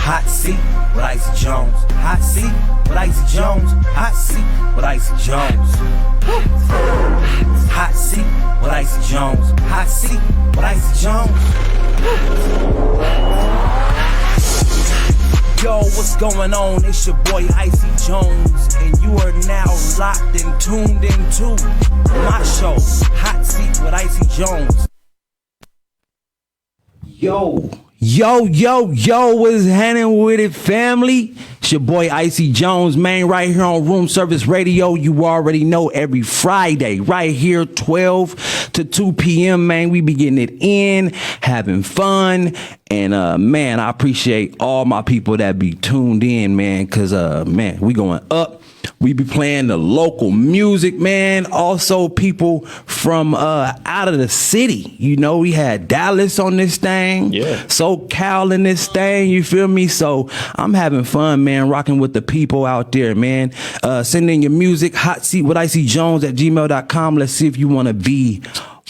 Hot seat with Icy Jones. Hot seat with Icy Jones. Hot seat with Icy Jones. Hot seat with Icy Jones. Hot seat with Icy Jones. Yo, what's going on? It's your boy Icy Jones, and you are now locked and tuned into my show, Hot Seat with Icy Jones. Yo, what's happening with it, family? It's your boy Icy Jones, man, right here on Room Service Radio. You already know, every Friday, right here, 12 to 2 p.m., man. We be getting it in, having fun. And, man, I appreciate all my people that be tuned in, man, because, man, we going up. We be playing the local music, man. Also, people from out of the city. You know, we had Dallas on this thing. Yeah. SoCal in this thing. You feel me? So I'm having fun, man, rocking with the people out there, man. Send in your music, Hot Seat with Icy Jones at gmail.com. Let's see if you want to be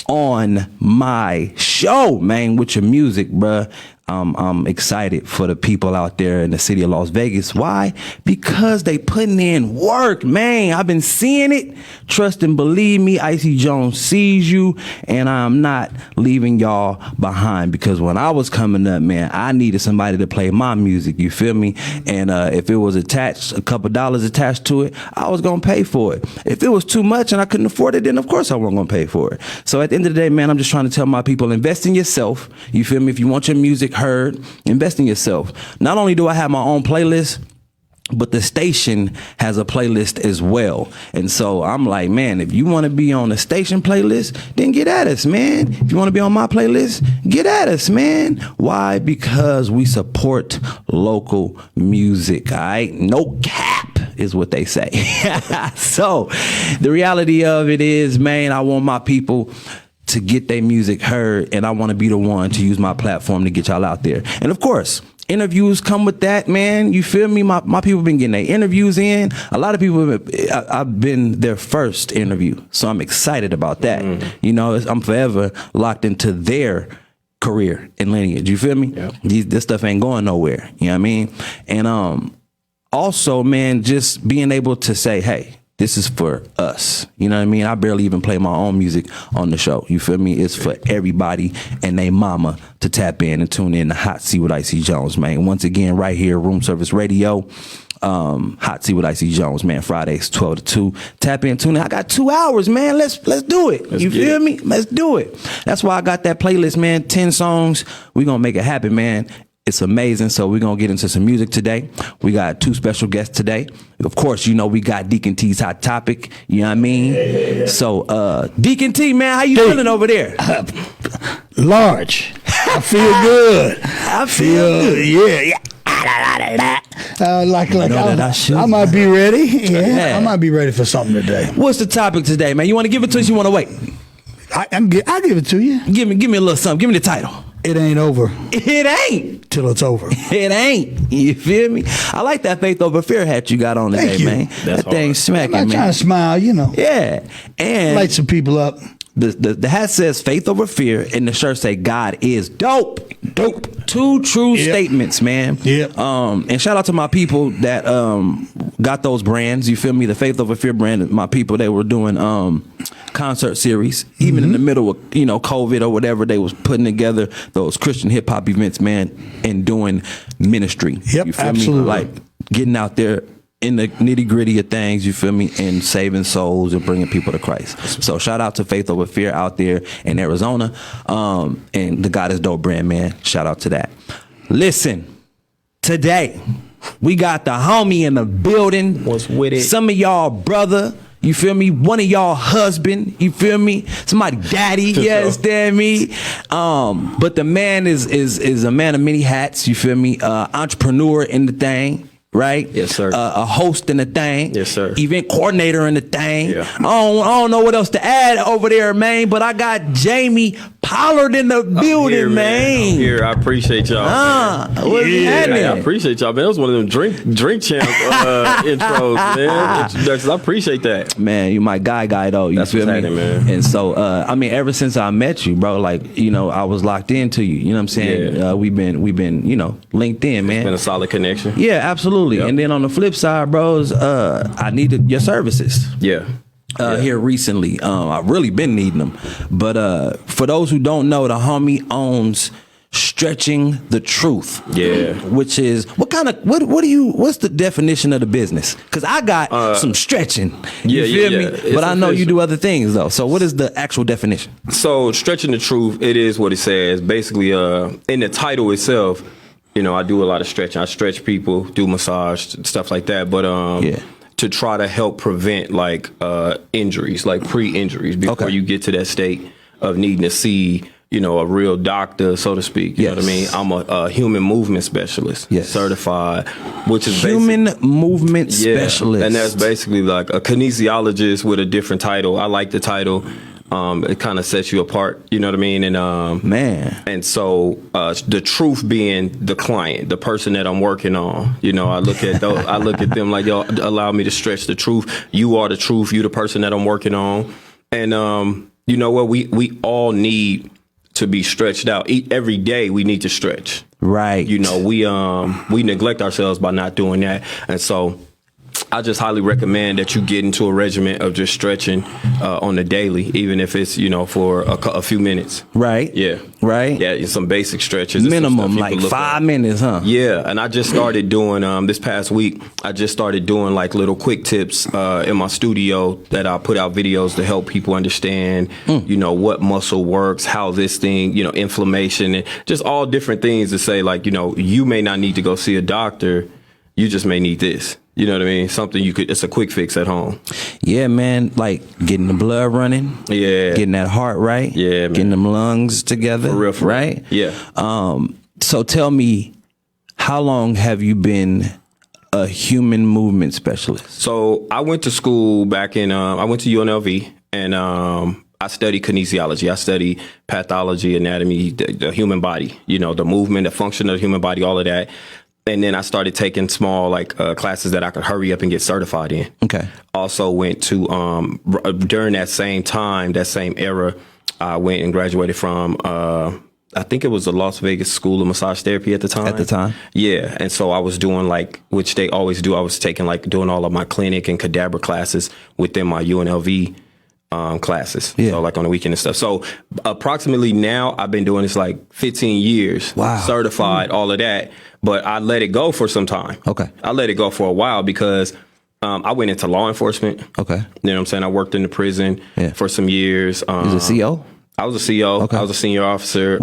on my show, man, with your music, bruh. I'm excited for the people out there in the city of Las Vegas. Why? Because they putting in work, man. I've been seeing it. Trust and believe me, Icy Jones sees you, and I'm not leaving y'all behind, because when I was coming up, man, I needed somebody to play my music. You feel me? And if it was attached, a couple dollars attached to it, I was gonna pay for it. If it was too much and I couldn't afford it, then of course I wasn't gonna pay for it. So at the end of the day, man, I'm just trying to tell my people, invest in yourself. You feel me? If you want your music heard, invest in yourself. Not only do I have my own playlist, but the station has a playlist as well. And so I'm like, man, if you want to be on the station playlist, then get at us, man. If you want to be on my playlist, get at us, man. Why? Because we support local music, all right? No cap is what they say. So the reality of it is, man, I want my people to get their music heard, and I want to be the one to use my platform to get y'all out there. And of course, interviews come with that, man. You feel me? My people been getting their interviews in. A lot of people, I've been their first interview, so I'm excited about that. You know, I'm forever locked into their career and lineage. You feel me? Yeah. This stuff ain't going nowhere. You know what I mean? And also, man, just being able to say, hey, this is for us. You know what I mean? I barely even play my own music on the show. You feel me? It's for everybody and they mama to tap in and tune in to Hot Seat with Icy Jones, man. Once again, right here, Room Service Radio. Hot Seat with Icy Jones, man. Fridays, 12 to 2. Tap in, tune in. I got 2 hours, man. Let's do it. You feel me? Let's do it. That's why I got that playlist, man. 10 songs. We're going to make it happen, man. It's amazing. So we're going to get into some music today. We got 2 special guests today. Of course, you know, we got Deacon T's Hot Topic. You know what I mean? Yeah. So, Deacon T, man, how you feeling over there? Large. I feel good. I feel good. Yeah. I might be ready. Yeah, I might be ready for something today. What's the topic today, man? You want to give it to us? You want to wait? I'll give it to you. Give me a little something. Give me the title. It ain't over. It ain't. Till it's over. It ain't. You feel me? I like that Faith Over Fear hat you got on today, man. That thing smacking, man. I'm trying to smile, you know. Yeah. And light some people up. The hat says Faith Over Fear, and the shirt say God is dope. 2 true statements, man. Yep. And shout out to my people that got those brands. You feel me? The Faith Over Fear brand, my people, they were doing concert series, even in the middle of, you know, COVID or whatever. They was putting together those Christian hip hop events, man, and doing ministry. Yep, you feel absolutely. me? Like getting out there in the nitty gritty of things, you feel me, and saving souls and bringing people to Christ. So shout out to Faith Over Fear out there in Arizona, and the God is Dope brand, man. Shout out to that. Listen, today we got the homie in the building. What's with it? Some of y'all brother. You feel me? One of y'all husband, you feel me? Somebody daddy, you understand me? But the man is a man of many hats, you feel me? Entrepreneur in the thing, right? Yes, sir. A host in the thing. Yes, sir. Event coordinator in the thing. Yeah. I don't know what else to add over there, man, but I got Jammie Pollard in the building, here, man. I'm here. I appreciate y'all. What's happening? I appreciate y'all, man. That was one of them drink champ intros, man. Introductions. I appreciate that. Man, you my guy though. You That's feel what's me? happening, man. And so, I mean, ever since I met you, bro, like, you know, I was locked into you. You know what I'm saying? Yeah. We've been, you know, linked in, man. It's been a solid connection. Yeah, absolutely. Yep. And then on the flip side, bros, I needed your services. Yeah. Here recently. I've really been needing them. But for those who don't know, the homie owns Stretching the Truth. Yeah. Which is what's the definition of the business? Because I got some stretching. You feel me? It's but I know you official. do other things though. So what is the actual definition? So Stretching the Truth, it is what it says. Basically, in the title itself, you know, I do a lot of stretching. I stretch people, do massage, stuff like that. But to try to help prevent like injuries, like pre-injuries, before you get to that state of needing to see, you know, a real doctor, so to speak. You know what I mean? I'm a human movement specialist, certified, which is human movement specialist. And that's basically like a kinesiologist with a different title. I like the title. It kind of sets you apart, you know what I mean? And man, and so the truth being the client, the person that I'm working on, you know, I look at them like, yo, allow me to stretch the truth. You are the truth. You the person that I'm working on. And you know what? We all need to be stretched out. Every day we need to stretch. Right. You know, we neglect ourselves by not doing that. And so I just highly recommend that you get into a regimen of just stretching on the daily, even if it's, you know, for a few minutes. Right. Yeah. Right. Yeah, some basic stretches. Minimum, like 5 minutes, huh? Yeah, and I just started doing, this past week, I just started doing like little quick tips in my studio that I put out videos to help people understand, you know, what muscle works, how this thing, you know, inflammation, and just all different things to say, like, you know, you may not need to go see a doctor, you just may need this. You know what I mean? Something it's a quick fix at home. Yeah, man. Like getting the blood running. Yeah. Getting that heart right. Yeah, man. Getting them lungs together. For real, right? Yeah. So tell me, how long have you been a human movement specialist? So I went to school back in, I went to UNLV and I studied kinesiology. I studied pathology, anatomy, the human body, you know, the movement, the function of the human body, all of that. And then I started taking small classes that I could hurry up and get certified in. Okay. Also went to during that same time, that same era, I went and graduated from I think it was the Las Vegas School of Massage Therapy at the time. At the time? Yeah. And so I was doing which they always do, I was taking doing all of my clinic and cadaver classes within my UNLV classes. Yeah. So on the weekend and stuff. So approximately now I've been doing this 15 years. Wow. Certified, all of that. But I let it go for some time. Okay. I let it go for a while because I went into law enforcement. Okay. You know what I'm saying? I worked in the prison for some years. Is it CO? I was a CO. Okay. I was a senior officer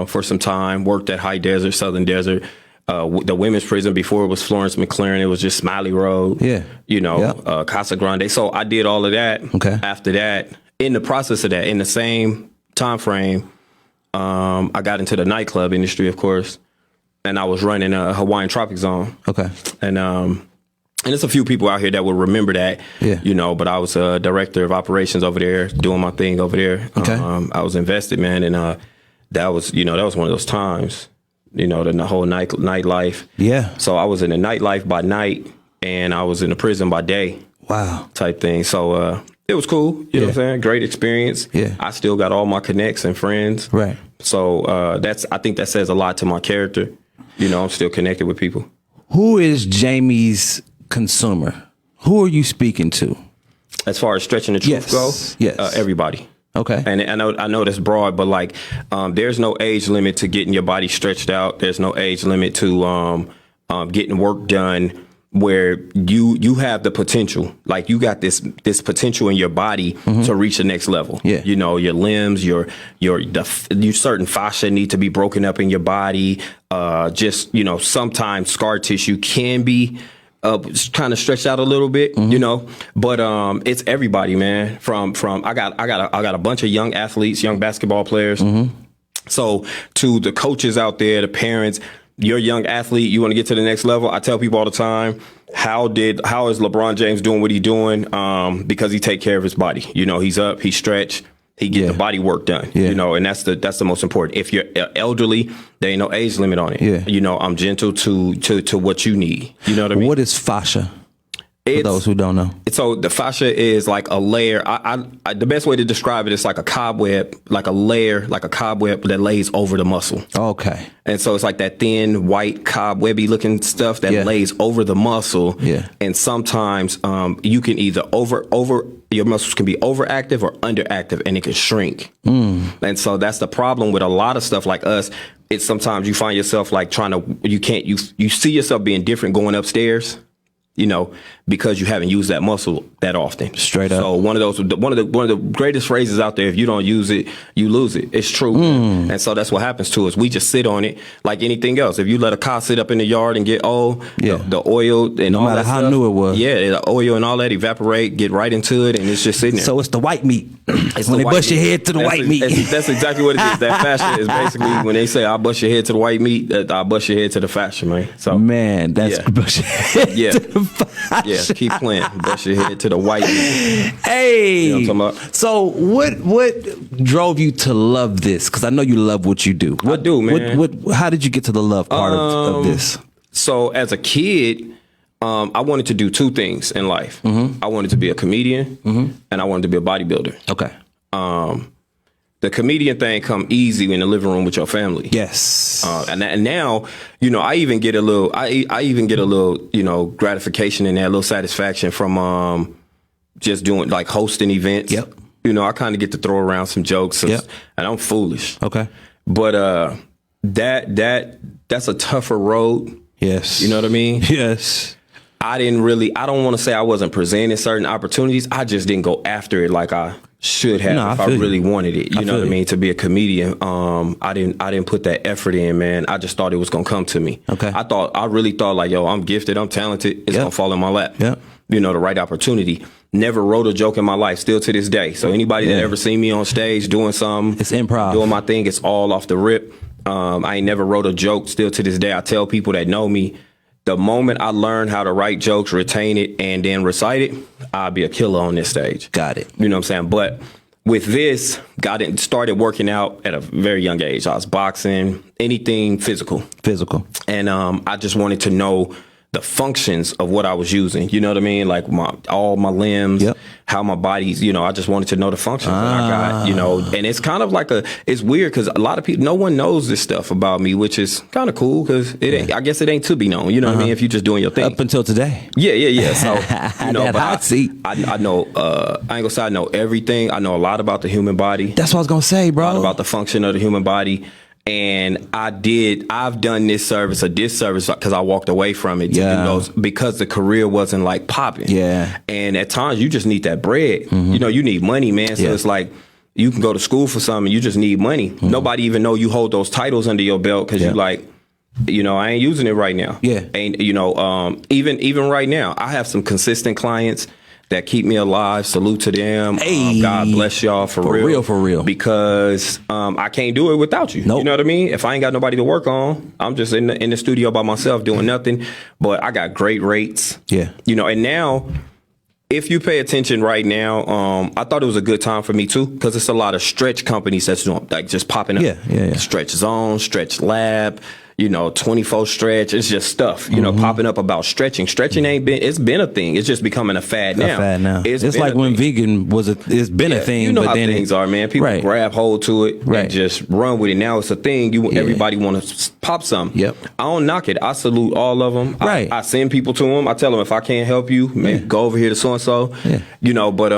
for some time. Worked at High Desert, Southern Desert. The women's prison before it was Florence McLaren. It was just Smiley Road. Yeah. You know, Casa Grande. So I did all of that. Okay. After that, in the process of that, in the same time frame, I got into the nightclub industry, of course. And I was running a Hawaiian Tropic Zone. Okay. And there's a few people out here that will remember that. Yeah. You know, but I was a director of operations over there, doing my thing over there. Okay. I was invested, man, and that was one of those times. You know, the whole nightlife. Yeah. So I was in the nightlife by night, and I was in the prison by day. Wow. Type thing. So it was cool. You know what I'm saying? Great experience. Yeah. I still got all my connects and friends. Right. So I think that says a lot to my character. You know, I'm still connected with people. Who is Jammie's consumer? Who are you speaking to? As far as Stretching the Truth goes, everybody. Okay. And I know that's broad, but there's no age limit to getting your body stretched out. There's no age limit to getting work done where you have the potential. Like you got this potential in your body to reach the next level. Yeah. You know, your limbs, your certain fascia need to be broken up in your body. Just, you know, sometimes scar tissue can be kind of stretched out a little bit, you know, but it's everybody, man. From I got a bunch of young athletes, young basketball players. So to the coaches out there, the parents, you're a young athlete, you want to get to the next level. I tell people all the time, how is LeBron James doing what he's doing? Because he take care of his body. You know, he's up, he stretch, He get the body work done, you know, and that's the most important. If you're elderly, there ain't no age limit on it. Yeah. You know, I'm gentle to what you need. You know what I mean? What is fascia? For those who don't know. So the fascia is like a layer. The best way to describe it is like a cobweb, like a layer, like a cobweb that lays over the muscle. Okay. And so it's like that thin, white, cobwebby looking stuff that lays over the muscle. Yeah. And sometimes you can either your muscles can be overactive or underactive, and it can shrink. And so that's the problem with a lot of stuff like us. It's sometimes you find yourself like you see yourself being different going upstairs, you know, because you haven't used that muscle that often. Straight up. So one of the greatest phrases out there, if you don't use it, you lose it. It's true. And so that's what happens to us. We just sit on it like anything else. If you let a car sit up in the yard and get old, the oil and all that stuff. No matter how new it was. Yeah, the oil and all that evaporate, get right into it, and it's just sitting there. So it's the white meat. It's when they bust your head to the white meat. That's exactly what it is. That fascia is basically when they say, I'll bust your head to the white meat, I'll bust your head to the fascia, man. So man, that's bust your head to the fascia. Yeah, keep playing. Bust your head to the white meat. Hey. You know what I'm talking about? So what drove you to love this? Because I know you love what you do. I do, man. How did you get to the love part of this? So as a kid, I wanted to do two things in life. I wanted to be a comedian, and I wanted to be a bodybuilder. Okay. The comedian thing come easy in the living room with your family. Yes. And now, you know, I even get a little, you know, gratification in that, a little satisfaction from just doing like hosting events. Yep. You know, I kind of get to throw around some jokes, and I'm foolish. Okay. But that's a tougher road. Yes. You know what I mean? Yes. I don't want to say I wasn't presenting certain opportunities. I just didn't go after it like I should have if I really wanted it. You know what I mean? To be a comedian. I didn't put that effort in, man. I just thought it was gonna come to me. Okay. I really thought like, yo, I'm gifted, I'm talented, it's gonna fall in my lap. Yeah. You know, the right opportunity. Never wrote a joke in my life, still to this day. So anybody that ever seen me on stage doing something, it's improv. Doing my thing, it's all off the rip. I ain't never wrote a joke, still to this day. I tell people that know me, the moment I learn how to write jokes, retain it, and then recite it, I'll be a killer on this stage. Got it. You know what I'm saying? But with this, started working out at a very young age. I was boxing, anything physical. And I just wanted to know the functions of what I was using. You know what I mean? Like all my limbs, how my body's, you know, I just wanted to know the functions that I got, you know, and it's kind of like it's weird because a lot of people, no one knows this stuff about me, which is kind of cool because I guess it ain't to be known. You know what I mean? If you're just doing your thing. Up until today. Yeah. So, you know, that hot seat. I know, I ain't gonna say I know everything. I know a lot about the human body. That's what I was gonna say, bro. A lot about the function of the human body. And I've done this service a disservice because I walked away from it to do those because the career wasn't like popping. Yeah. And at times you just need that bread. You know, you need money, man. So it's like you can go to school for something, you just need money. Nobody even know you hold those titles under your belt because you like, you know, I ain't using it right now. Yeah. And you know, even right now, I have some consistent clients that keep me alive. Salute to them. Hey, God bless y'all for real. Because I can't do it without you. Nope. You know what I mean? If I ain't got nobody to work on, I'm just in the studio by myself doing nothing. But I got great rates. Yeah. You know, and now, if you pay attention right now, I thought it was a good time for me too, because it's a lot of stretch companies that's doing like just popping up. Yeah. Stretch Zone, Stretch Lab. You know, 24 stretch. It's just stuff, you know, popping up about stretching. Stretching it's been a thing. It's just becoming a fad now. It's like when vegan it's been a thing. You know how things are, man. People grab hold to it and just run with it. Now it's a thing. Everybody want to pop something. Yep. I don't knock it. I salute all of them. I send people to them. I tell them if I can't help you, maybe go over here to so-and-so. Yeah. You know, but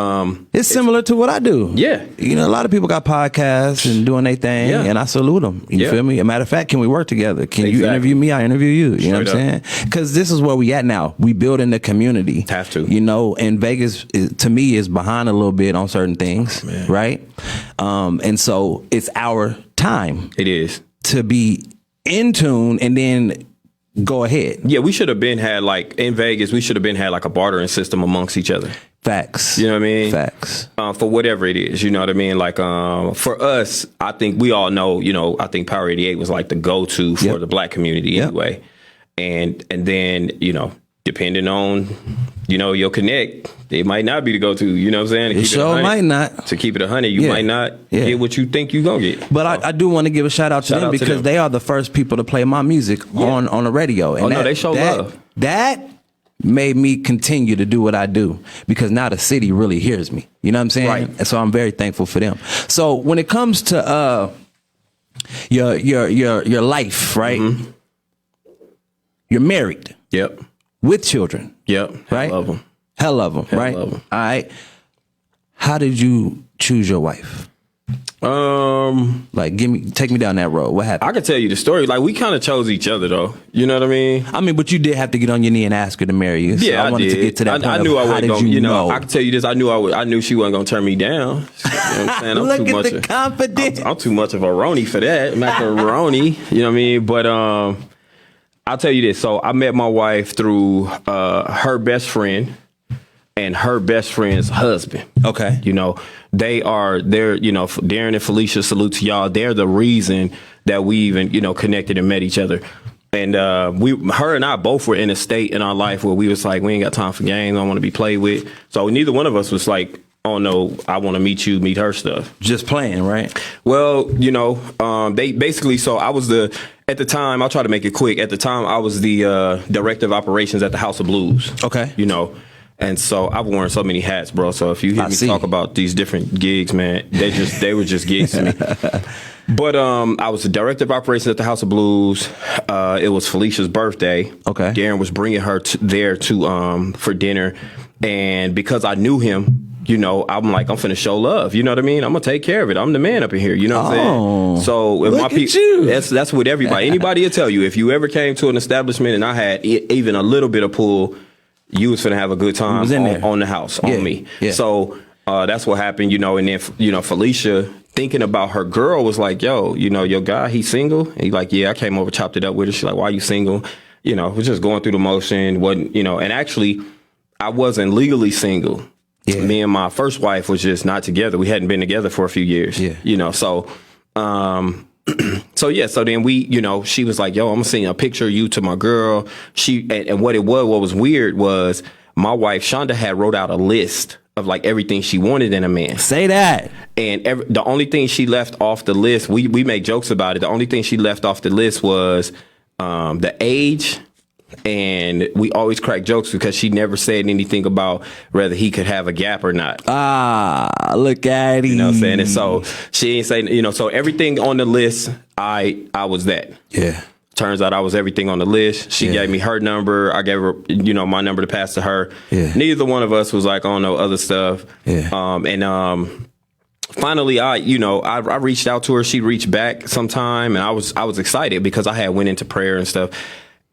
it's similar to what I do. Yeah. You know, a lot of people got podcasts and doing their thing, and I salute them. You feel me? As a matter of fact, can we work together? Can you interview me? I interview you. You know what I'm saying? Because this is where we at now. We building the community. Have to. You know, and Vegas, to me, is behind a little bit on certain things, right? And so it's our time. It is. To be in tune and then go ahead. Yeah, we should have had like, in Vegas, we should have had like a bartering system amongst each other. Facts. You know what I mean? Facts. For whatever it is, you know what I mean? Like, for us, I think we all know, you know, I think Power 88 was like the go-to for the black community anyway. And then, you know, depending on, your connect, it might not be the go-to, you know what I'm saying? It sure might not. To keep it 100, you might not get what you think you're going to get. But I do want to give a shout out to them because they are the first people to play my music on the radio. And they show love. That made me continue to do what I do because now the city really hears me. You know what I'm saying? Right. And so I'm very thankful for them. So when it comes to your life, right? Mm-hmm. You're married. Yep. With children. Yep. Right? Hell of them. Right? Love 'em. All right. How did you choose your wife? Like, take me down that road. What happened? I can tell you the story. Like, we kind of chose each other, though. You know what I mean? But you did have to get on your knee and ask her to marry you. So Yeah, I wanted to get to that point. I knew I wasn't going to, I can tell you this. I knew she wasn't going to turn me down. You know what I'm saying? Look at the confidence. I'm too much of a Roni for that. Macaroni. You know what I mean? But I'll tell you this. So I met my wife through her best friend and her best friend's husband. Okay. They're, Darren and Felicia, salute to y'all. They're the reason that we even, connected and met each other. And her and I both were in a state in our life where we was like, we ain't got time for games. I don't want to be played with. So neither one of us was like, oh no, I want to meet her stuff. Just playing, right? Well, they basically, so I was at the time, I'll try to make it quick. At the time, I was the director of operations at the House of Blues. Okay. And so I've worn so many hats, bro. So if you hear me talk about these different gigs, man, they were just gigs to me. But I was the director of operations at the House of Blues. It was Felicia's birthday. Okay. Darren was bringing her there for dinner. And because I knew him, I'm like, I'm finna show love. You know what I mean? I'm gonna take care of it. I'm the man up in here. You know what I'm saying? So if my people, that's what everybody, anybody will tell you. If you ever came to an establishment and I had even a little bit of pull, you was finna have a good time on the house, on me. Yeah. So that's what happened, and then, Felicia, thinking about her girl, was like, yo, your guy, he's single? And he's like, yeah, I came over, chopped it up with her. She's like, why are you single? We're just going through the motion. And actually, I wasn't legally single. Yeah. Me and my first wife was just not together. We hadn't been together for a few years. Yeah. So then she was like, yo, I'm gonna send a picture of you to my girl. And what was weird was my wife, Shonda, had wrote out a list of like everything she wanted in a man. Say that. And the only thing she left off the list, we made jokes about it. The only thing she left off the list was the age. And we always crack jokes because she never said anything about whether he could have a gap or not. Look at him. You know what I'm saying? And so she ain't saying, so everything on the list, I was that. Yeah. Turns out I was everything on the list. She gave me her number. I gave her, my number to pass to her. Yeah. Neither one of us was like, oh no, other stuff. Yeah. Finally, I reached out to her. She reached back sometime, and I was excited because I had went into prayer and stuff.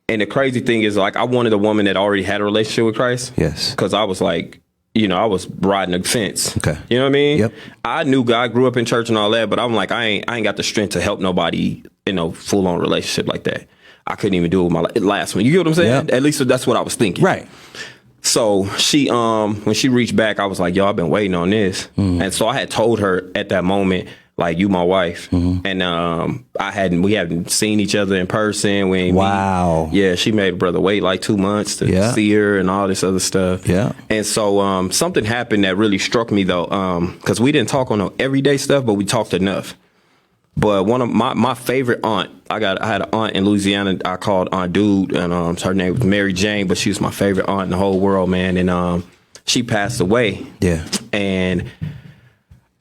And the crazy thing is, like, I wanted a woman that already had a relationship with Christ. Yes. Because I was like, I was riding a fence. Okay. You know what I mean? Yep. I knew God, grew up in church and all that, but I'm like, I ain't got the strength to help nobody in a full on relationship like that. I couldn't even do it with my last one. You get what I'm saying? Yep. At least that's what I was thinking. Right. So she, when she reached back, I was like, yo, I've been waiting on this. Mm. And so I had told her at that moment, like, you my wife. Mm-hmm. And we hadn't seen each other in person. Wow. Yeah, she made a brother wait like 2 months to see her and all this other stuff. Yeah. And so something happened that really struck me, though, because we didn't talk on no everyday stuff, but we talked enough. But one of my favorite aunt, I had an aunt in Louisiana I called Aunt Dude, and her name was Mary Jane, but she was my favorite aunt in the whole world, man. And she passed away. Yeah. And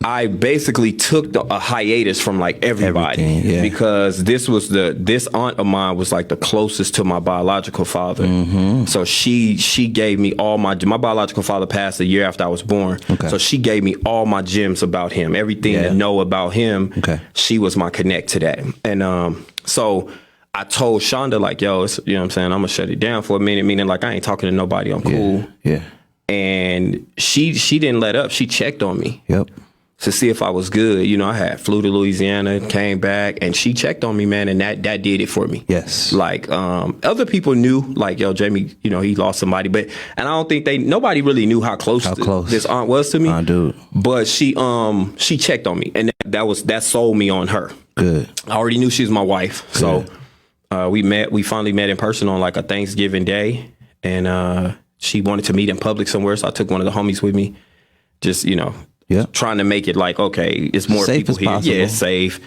I basically took a hiatus from like everybody because this aunt of mine was like the closest to my biological father. Mm-hmm. So she gave me all my biological father passed a year after I was born. Okay. So she gave me all my gems about him, everything to know about him. Okay. She was my connect to that. And so I told Shonda, like, yo, you know what I'm saying? I'm gonna shut it down for a minute, meaning like I ain't talking to nobody. I'm cool. Yeah. And she didn't let up. She checked on me. Yep. To see if I was good. I had flew to Louisiana, came back, and she checked on me, man, and that did it for me. Yes. Like, other people knew, like, yo, Jammie, he lost somebody, and I don't think nobody really knew how close this aunt was to me. Dude. But she checked on me, and that sold me on her. Good. I already knew she was my wife. Good. So we finally met in person on like a Thanksgiving day. and she wanted to meet in public somewhere, so I took one of the homies with me. Just trying to make it like, okay, it's more safe people as here. possible. Yeah, it's safe.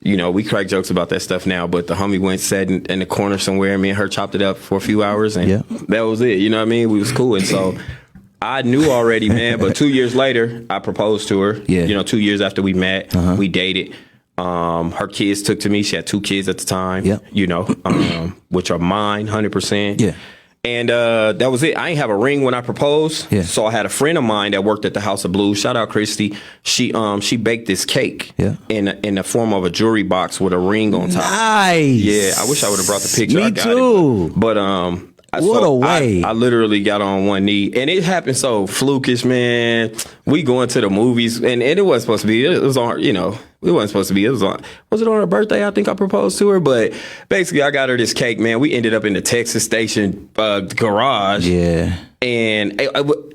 We crack jokes about that stuff now, but the homie went sat in the corner somewhere. Me and her chopped it up for a few hours, and that was it. You know what I mean? We was cool, and so I knew already, man. But 2 years later, I proposed to her. Yeah. 2 years after we met, we dated. Her kids took to me. She had 2 kids at the time. Which are mine, 100%. Yeah. And that was it. I didn't have a ring when I proposed. Yeah. So I had a friend of mine that worked at the House of Blues. Shout out Christy. She baked this cake in the form of a jewelry box with a ring on top. Nice. Yeah, I wish I would have brought the picture. Me I got too. It. But what a way. I literally got on one knee, and it happened so flukish, man. We going to the movies, and it wasn't supposed to be. It was on, it wasn't supposed to be. Was it on her birthday? I think I proposed to her, but basically I got her this cake, man. We ended up in the Texas Station garage. Yeah. And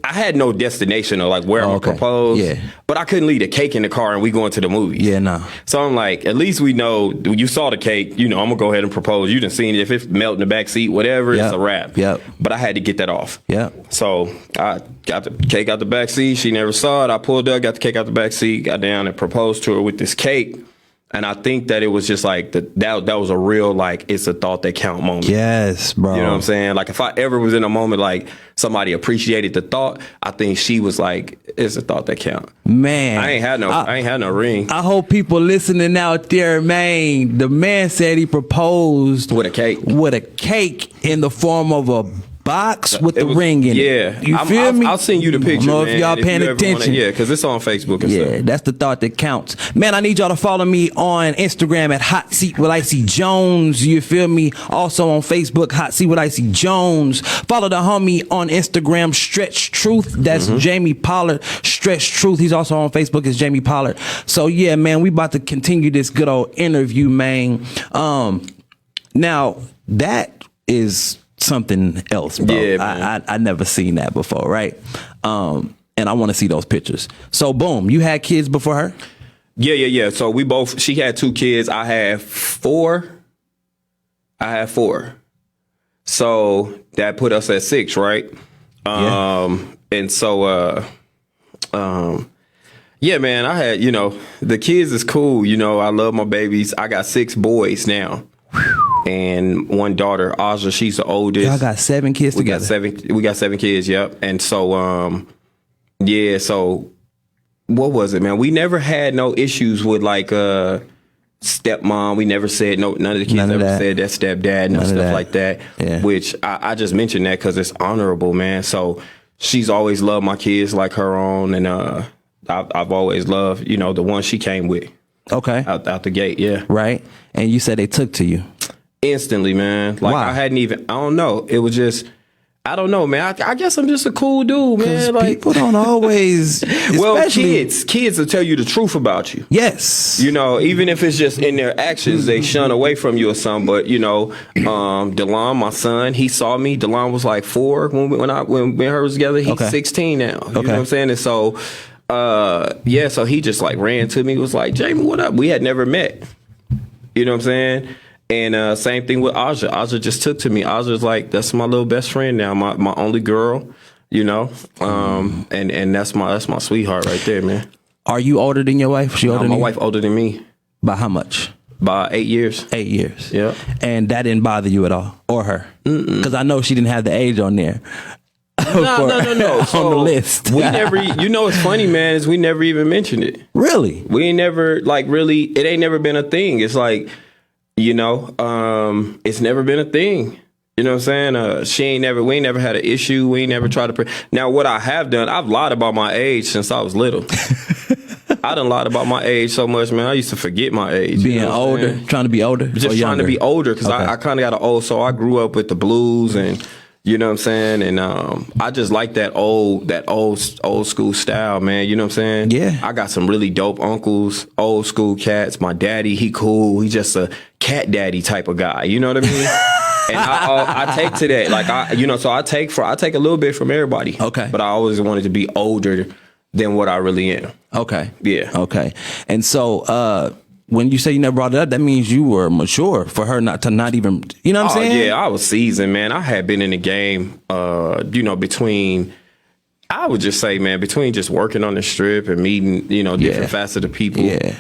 I had no destination of like where I'm gonna propose. Yeah. But I couldn't leave the cake in the car and we going to the movies. Yeah, no. So I'm like, at least we know you saw the cake. I'm gonna go ahead and propose. You done seen it. If it's melt in the back seat, whatever, it's a wrap. Yep. But I had to get that off. Yep. So I got the cake out the back seat. She never saw it. I pulled up, got the cake out the back seat, got down and proposed to her with this cake. And I think that it was just like that was a real, like, it's a thought that count moment. Yes, bro. You know what I'm saying? Like, if I ever was in a moment like somebody appreciated the thought, I think she was like, it's a thought that count. Man, I ain't had no ring. I hope people listening out there, man. The man said he proposed with a cake. With a cake in the form of a box with the ring in it. Yeah. You feel me? I'll send you the picture, I don't know man, if y'all paying attention. because it's on Facebook and stuff. That's the thought that counts. Man, I need y'all to follow me on Instagram at Hot Seat with Icy Jones. You feel me? Also on Facebook, Hot Seat with Icy Jones. Follow the homie on Instagram, Stretch Truth. That's Jammie Pollard. Stretch Truth. He's also on Facebook as Jammie Pollard. So yeah, man, we about to continue this good old interview, man. Now that is something else, bro. Yeah, I never seen that before, right? And I want to see those pictures. So boom, you had kids before her? Yeah. So she had 2 kids. I had 4. So that put us at 6, right? And so yeah, man, I had, the kids is cool. I love my babies. I got 6 boys now. And 1 daughter, Aja, she's the oldest. Y'all got 7 kids together. We got 7 kids, yep. And so, so what was it, man? We never had no issues with like stepmom. We never said none of the kids ever said that stepdad, stuff like that. Yeah. Which I just mentioned that because it's honorable, man. So she's always loved my kids like her own, and I've always loved, the one she came with. Okay. Out the gate, yeah. Right. And you said they took to you. Instantly, man. Like, why? I don't know. It was just, I don't know, man. I guess I'm just a cool dude, man. Like, people don't always. Well, kids will tell you the truth about you. Yes. Even if it's just in their actions, they shun away from you or something. But Delon, my son, he saw me. Delon was like 4 when me and her was together. He's 16 now. You know what I'm saying? And so, so he just like ran to me, was like, Jammie, what up? We had never met. You know what I'm saying? And same thing with Aja. Aja just took to me. Aja's like, that's my little best friend now, my only girl, and that's my sweetheart right there, man. Are you older than your wife? My wife older than me. By how much? By 8 years. 8 years. Yeah. And that didn't bother you at all, or her? Because I know she didn't have the age on there. No. So on the list. We never, what's funny, man, is we never even mentioned it. Really? We ain't never, it ain't never been a thing. It's like, it's never been a thing. You know what I'm saying? We ain't never had an issue. We ain't never tried to. Now, what I have done, I've lied about my age since I was little. I done lied about my age so much, man. I used to forget my age. Being older, trying to be older? Just trying to be older, because I kind of got an old, so I grew up with the blues and, you know what I'm saying? And I just like that old school style, man. You know what I'm saying? Yeah. I got some really dope uncles, old school cats. My daddy, he cool. He just a cat daddy type of guy. You know what I mean? And I take to that. Like, so I take a little bit from everybody. Okay. But I always wanted to be older than what I really am. Okay. Yeah. Okay. And so when you say you never brought it up, that means you were mature for her not even, you know what I'm saying? Yeah, I was seasoned, man. I had been in the game, between, I would just say, man, between just working on the strip and meeting, different facets of people. Yeah.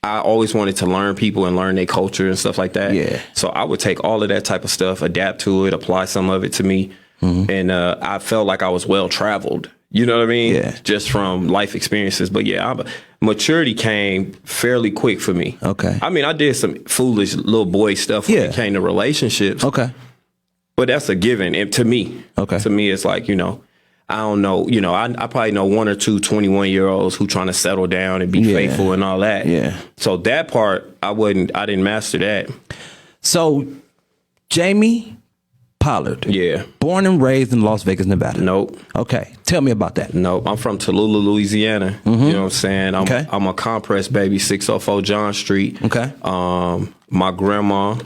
I always wanted to learn people and learn their culture and stuff like that. Yeah. So I would take all of that type of stuff, adapt to it, apply some of it to me. And I felt like I was well traveled. You know what I mean? Yeah. Just from life experiences. But yeah, maturity came fairly quick for me. Okay. I mean, I did some foolish little boy stuff when it came to relationships. Okay. But that's a given. And to me, it's like, I don't know, I probably know one or two 21-year-olds who trying to settle down and be faithful and all that. Yeah. So that part, I didn't master that. So, Jammie Pollard. Yeah. Born and raised in Las Vegas, Nevada. Nope. Okay. Tell me about that. Nope. I'm from Tallulah, Louisiana. You know what I'm saying? I'm a compress baby, 604 John Street. Okay. My grandma,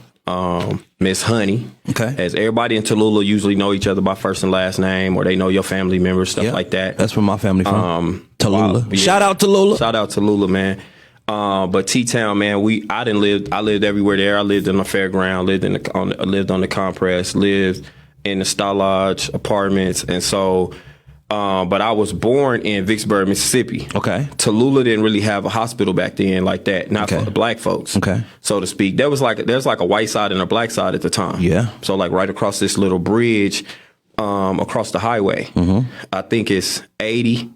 Miss Honey. Okay. As everybody in Tallulah usually know each other by first and last name, or they know your family members, stuff like that. That's where my family from. Tallulah. Yeah. Shout out Tallulah. Shout out Tallulah, man. But T-Town, man, I lived everywhere there. I lived in the fairground, lived on the compress, lived in the Star Lodge apartments. And so, but I was born in Vicksburg, Mississippi. Okay. Tallulah didn't really have a hospital back then like that, not for the black folks. Okay. So to speak. There's like a white side and a black side at the time. Yeah. So like right across this little bridge, across the highway. I think it's 80.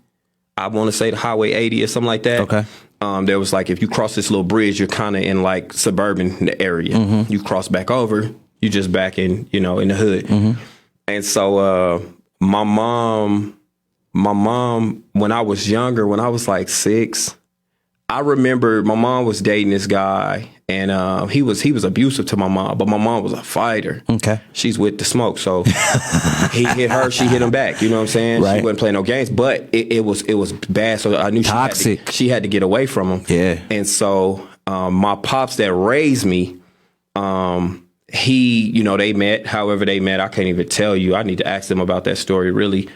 I want to say the Highway 80 or something like that. Okay. There was like, if you cross this little bridge, you're kind of in like suburban area. You cross back over, you just back in, in the hood. And so my mom, when I was younger, when I was like 6, I remember my mom was dating this guy, and he was abusive to my mom, but my mom was a fighter. Okay. She's with the smoke, so he hit her, she hit him back. You know what I'm saying? Right. She wasn't playing no games, but it was bad. So I knew toxic. She had to get away from him. Yeah. And so my pops that raised me, they met. However they met, I can't even tell you. I need to ask them about that story really.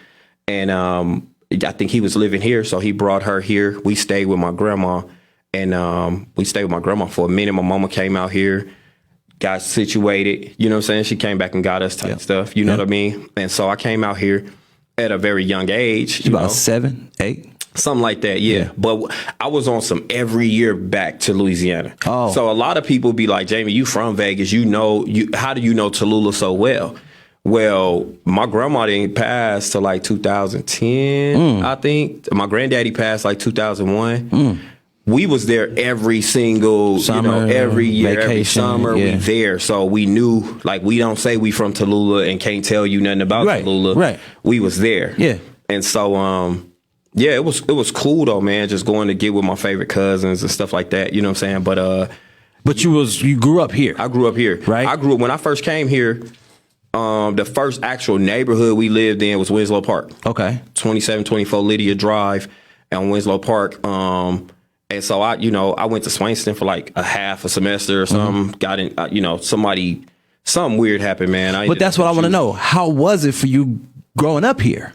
And I think he was living here, so he brought her here. We stayed with my grandma, and we stayed with my grandma for a minute. My mama came out here, got situated. You know what I'm saying? She came back and got us type stuff. You know what I mean? And so I came out here at a very young age. About 7, 8? Something like that, yeah. But I was on some every year back to Louisiana. Oh. So a lot of people be like, Jammie, you from Vegas. How do you know Tallulah so well? Well, my grandma didn't pass till like 2010, I think. My granddaddy passed like 2001. We was there every single summer, every year, vacation, every summer. We there, so we knew. Like, we don't say we from Tallulah and can't tell you nothing about Tallulah. Right, we was there. Yeah, and so it was cool though, man. Just going to get with my favorite cousins and stuff like that. You know what I'm saying? But you grew up here. I grew up here, right? I grew up when I first came here. The first actual neighborhood we lived in was Winslow Park. Okay. 2724 Lydia Drive on Winslow Park. And so I went to Swainston for like a half a semester or something. Got in, something weird happened, man. But that's what I want to know. How was it for you growing up here?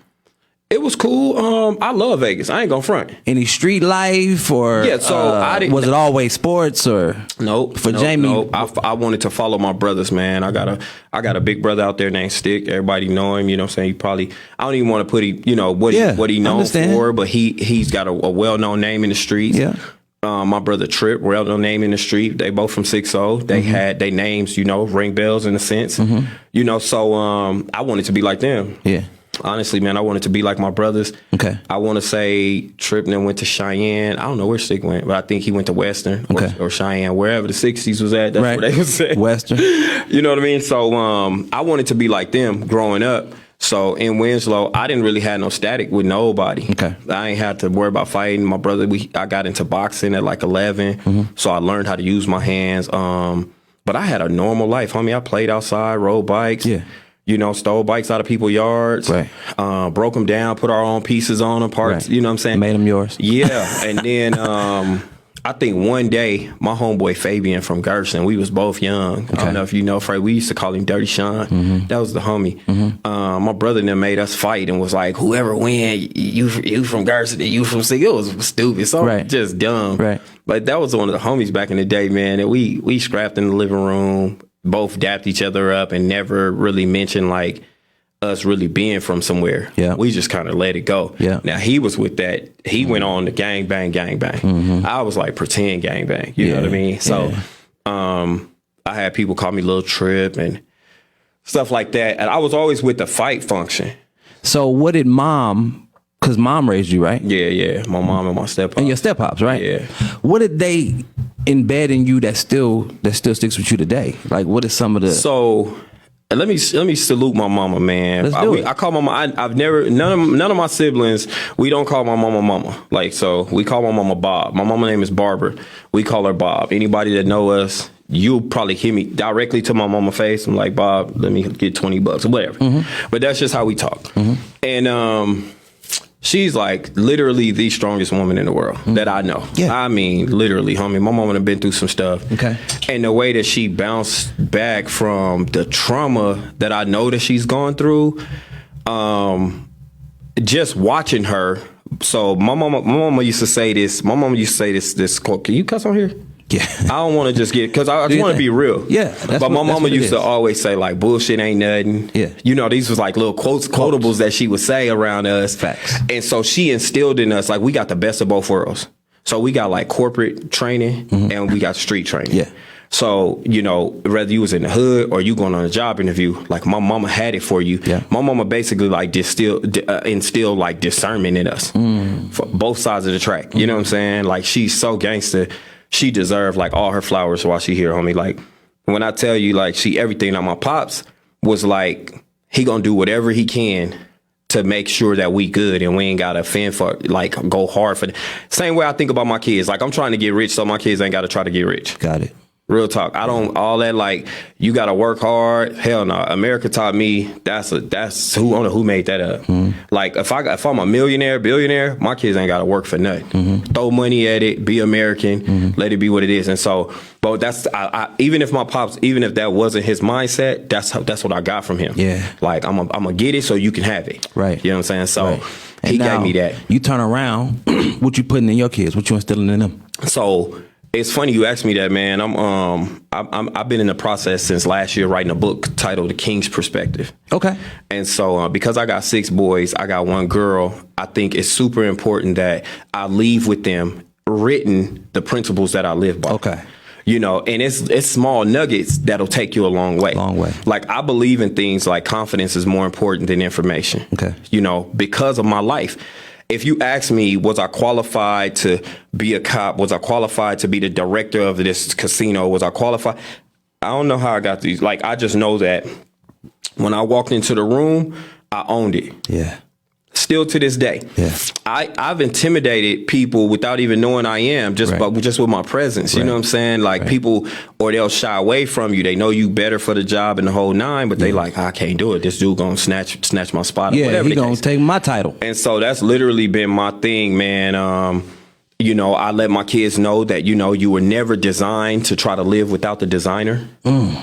It was cool. I love Vegas. I ain't gonna front. Any street life or I didn't. Was it always sports or nope? For Jammie, nope. I wanted to follow my brothers, man. I got a big brother out there named Stick. Everybody know him. You know what I'm saying? I don't even want to put what he known for, but he's got a well known name in the streets. Yeah. My brother Trip, well known name in the street. They both from 6-0. They had their names, ring bells in a sense. So I wanted to be like them. Yeah. Honestly, man, I wanted to be like my brothers. Okay. I want to say Tripp and went to Cheyenne. I don't know where Stick went, but I think he went to Western or Cheyenne, wherever the 60s was at. That's where they was at. Western. You know what I mean? So I wanted to be like them growing up. So in Winslow, I didn't really have no static with nobody. Okay. I ain't had to worry about fighting. My brother, I got into boxing at like 11. So I learned how to use my hands. But I had a normal life, homie. I played outside, rode bikes. Yeah. Stole bikes out of people's yards, right? Broke them down, put our own pieces on them, parts, you know what I'm saying? Made them yours. Yeah. And then I think one day, my homeboy Fabian from Gerson, we was both young. I don't know if you know, Frey, we used to call him Dirty Sean. That was the homie. My brother then made us fight and was like, whoever win, you from Gerson and you from Sig. It was stupid, so just dumb. Right. But that was one of the homies back in the day, man. And we scrapped in the living room, both dapped each other up, and never really mentioned like us really being from somewhere. Yeah. We just kind of let it go. Yeah. Now he was with that. He went on the gang bang. I was like pretend gang bang. You know what I mean? So I had people call me Little Trip and stuff like that. And I was always with the fight function. So what did mom, because mom raised you, right? Yeah. My mom and my step-pops. And your step-pops, right? Yeah. What did they embed in you that still sticks with you today? Like, what is some of the... So... Let me salute my mama, man. Let's do it. I call my mama. I've never none of my siblings. We don't call my mama. Like, so we call my mama Bob. My mama name is Barbara. We call her Bob. Anybody that know us, you'll probably hear me directly to my mama face. I'm like, Bob, let me get $20 or whatever. But that's just how we talk. And she's like literally the strongest woman in the world that I know. Yeah. I mean, literally, homie. My mama done been through some stuff. Okay. And the way that she bounced back from the trauma that I know that she's gone through, just watching her. So my mama used to say this. My mama used to say this quote. Can you cuss on here? Yeah. I don't want to just get, because I just want to be real. Yeah. But my mama used to always say, like, bullshit ain't nothing. Yeah. You know, these was like little quotables that she would say around us. Facts. And so she instilled in us, like, we got the best of both worlds. So we got like corporate training and we got street training. Yeah. So, you know, whether you was in the hood or you going on a job interview, like my mama had it for you. Yeah. My mama basically like instilled like discernment in us for both sides of the track. You know what I'm saying? Like, she's so gangster. She deserved like all her flowers while she here, homie. Like, when I tell you, like, she everything. Now my pops was like, he gonna do whatever he can to make sure that we good and we ain't gotta fend for, like, go hard for the same way I think about my kids. Like, I'm trying to get rich so my kids ain't gotta try to get rich. Got it. Real talk. I don't all that like you got to work hard. Hell no. America taught me that's who I don't know who made that up. Like if I'm a millionaire, billionaire, my kids ain't got to work for nothing. Throw money at it, be American, let it be what it is. And so, but that's even if my pops, even if that wasn't his mindset, that's what I got from him. Yeah. Like I'm gonna get it so you can have it. Right. You know what I'm saying? So right. He gave me that. You turn around, what you putting in your kids? What you instilling in them? So. It's funny you asked me that, man. I've been in the process since last year writing a book titled The King's Perspective. Okay. And so because I got 6 boys, I got 1 girl, I think it's super important that I leave with them written the principles that I live by. Okay. You know, and it's small nuggets that'll take you a long way. Long way. Like, I believe in things like confidence is more important than information. Okay. You know, because of my life. If you ask me, was I qualified to be a cop? Was I qualified to be the director of this casino? Was I qualified? I don't know how I got these. Like, I just know that when I walked into the room, I owned it. Yeah. Still to this day. Yeah. I've intimidated people without even knowing I am, just with my presence. You know what I'm saying? Like people, or they'll shy away from you. They know you better for the job and the whole 9, but they like, I can't do it. This dude gonna snatch my spot. Yeah, whatever he gonna take my title. And so that's literally been my thing, man. You know, I let my kids know that, you know, you were never designed to try to live without the designer.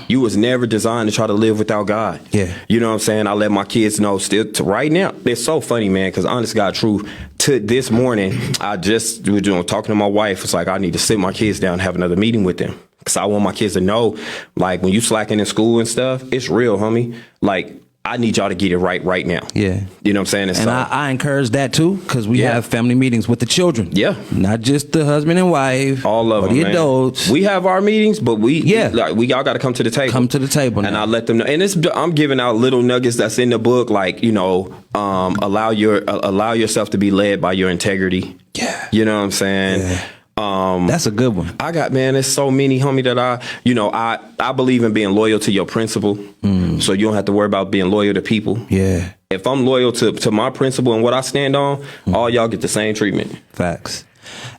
You was never designed to try to live without God. Yeah. You know what I'm saying? I let my kids know still to right now. It's so funny, man, because honest God, true, to this morning, I just was talking to my wife. It's like, I need to sit my kids down and have another meeting with them. Because I want my kids to know, like, when you slacking in school and stuff, it's real, homie. Like, I need y'all to get it right now. Yeah. You know what I'm saying? And so, I encourage that too, because we have family meetings with the children. Yeah. Not just the husband and wife. All of them, the adults. We have our meetings, but we all got to come to the table. Come to the table. And I let them know. And I'm giving out little nuggets that's in the book, like, you know, allow yourself to be led by your integrity. Yeah. You know what I'm saying? Yeah. That's a good one. I got, man, there's so many, homie, that I believe in being loyal to your principle. So you don't have to worry about being loyal to people. Yeah. If I'm loyal to my principle and what I stand on, all y'all get the same treatment. Facts.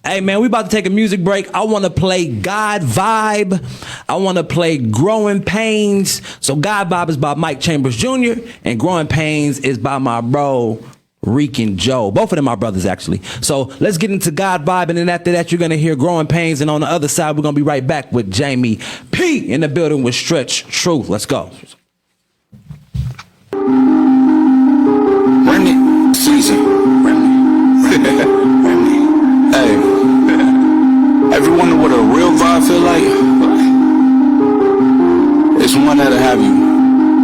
Hey, man, we about to take a music break. I want to play God Vibe. I want to play Growing Pains. So God Vibe is by Mike Chambers Jr. and Growing Pains is by my bro, Reek and Joe. Both of them are brothers, actually. So let's get into God Vibe, and then after that, you're going to hear Growing Pains. And on the other side, we're going to be right back with Jammie P in the building with Stretch Truth. Let's go. Run it, season. Run it. Hey. Ever wonder what a real vibe feel like? It's one that'll have you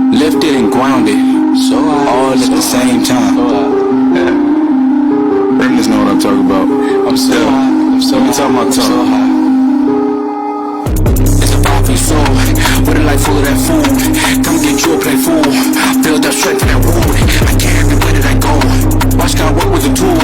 lifted and grounded, all at the same time. Yeah. Reminisce know what I'm talking about. I'm so high. Let me talk my talk. So high. It's a vibe for your soul. With a life full of that food. Come get you a plate full. Build up strength for that wood. I care everywhere that I go. Watch God work with a tool.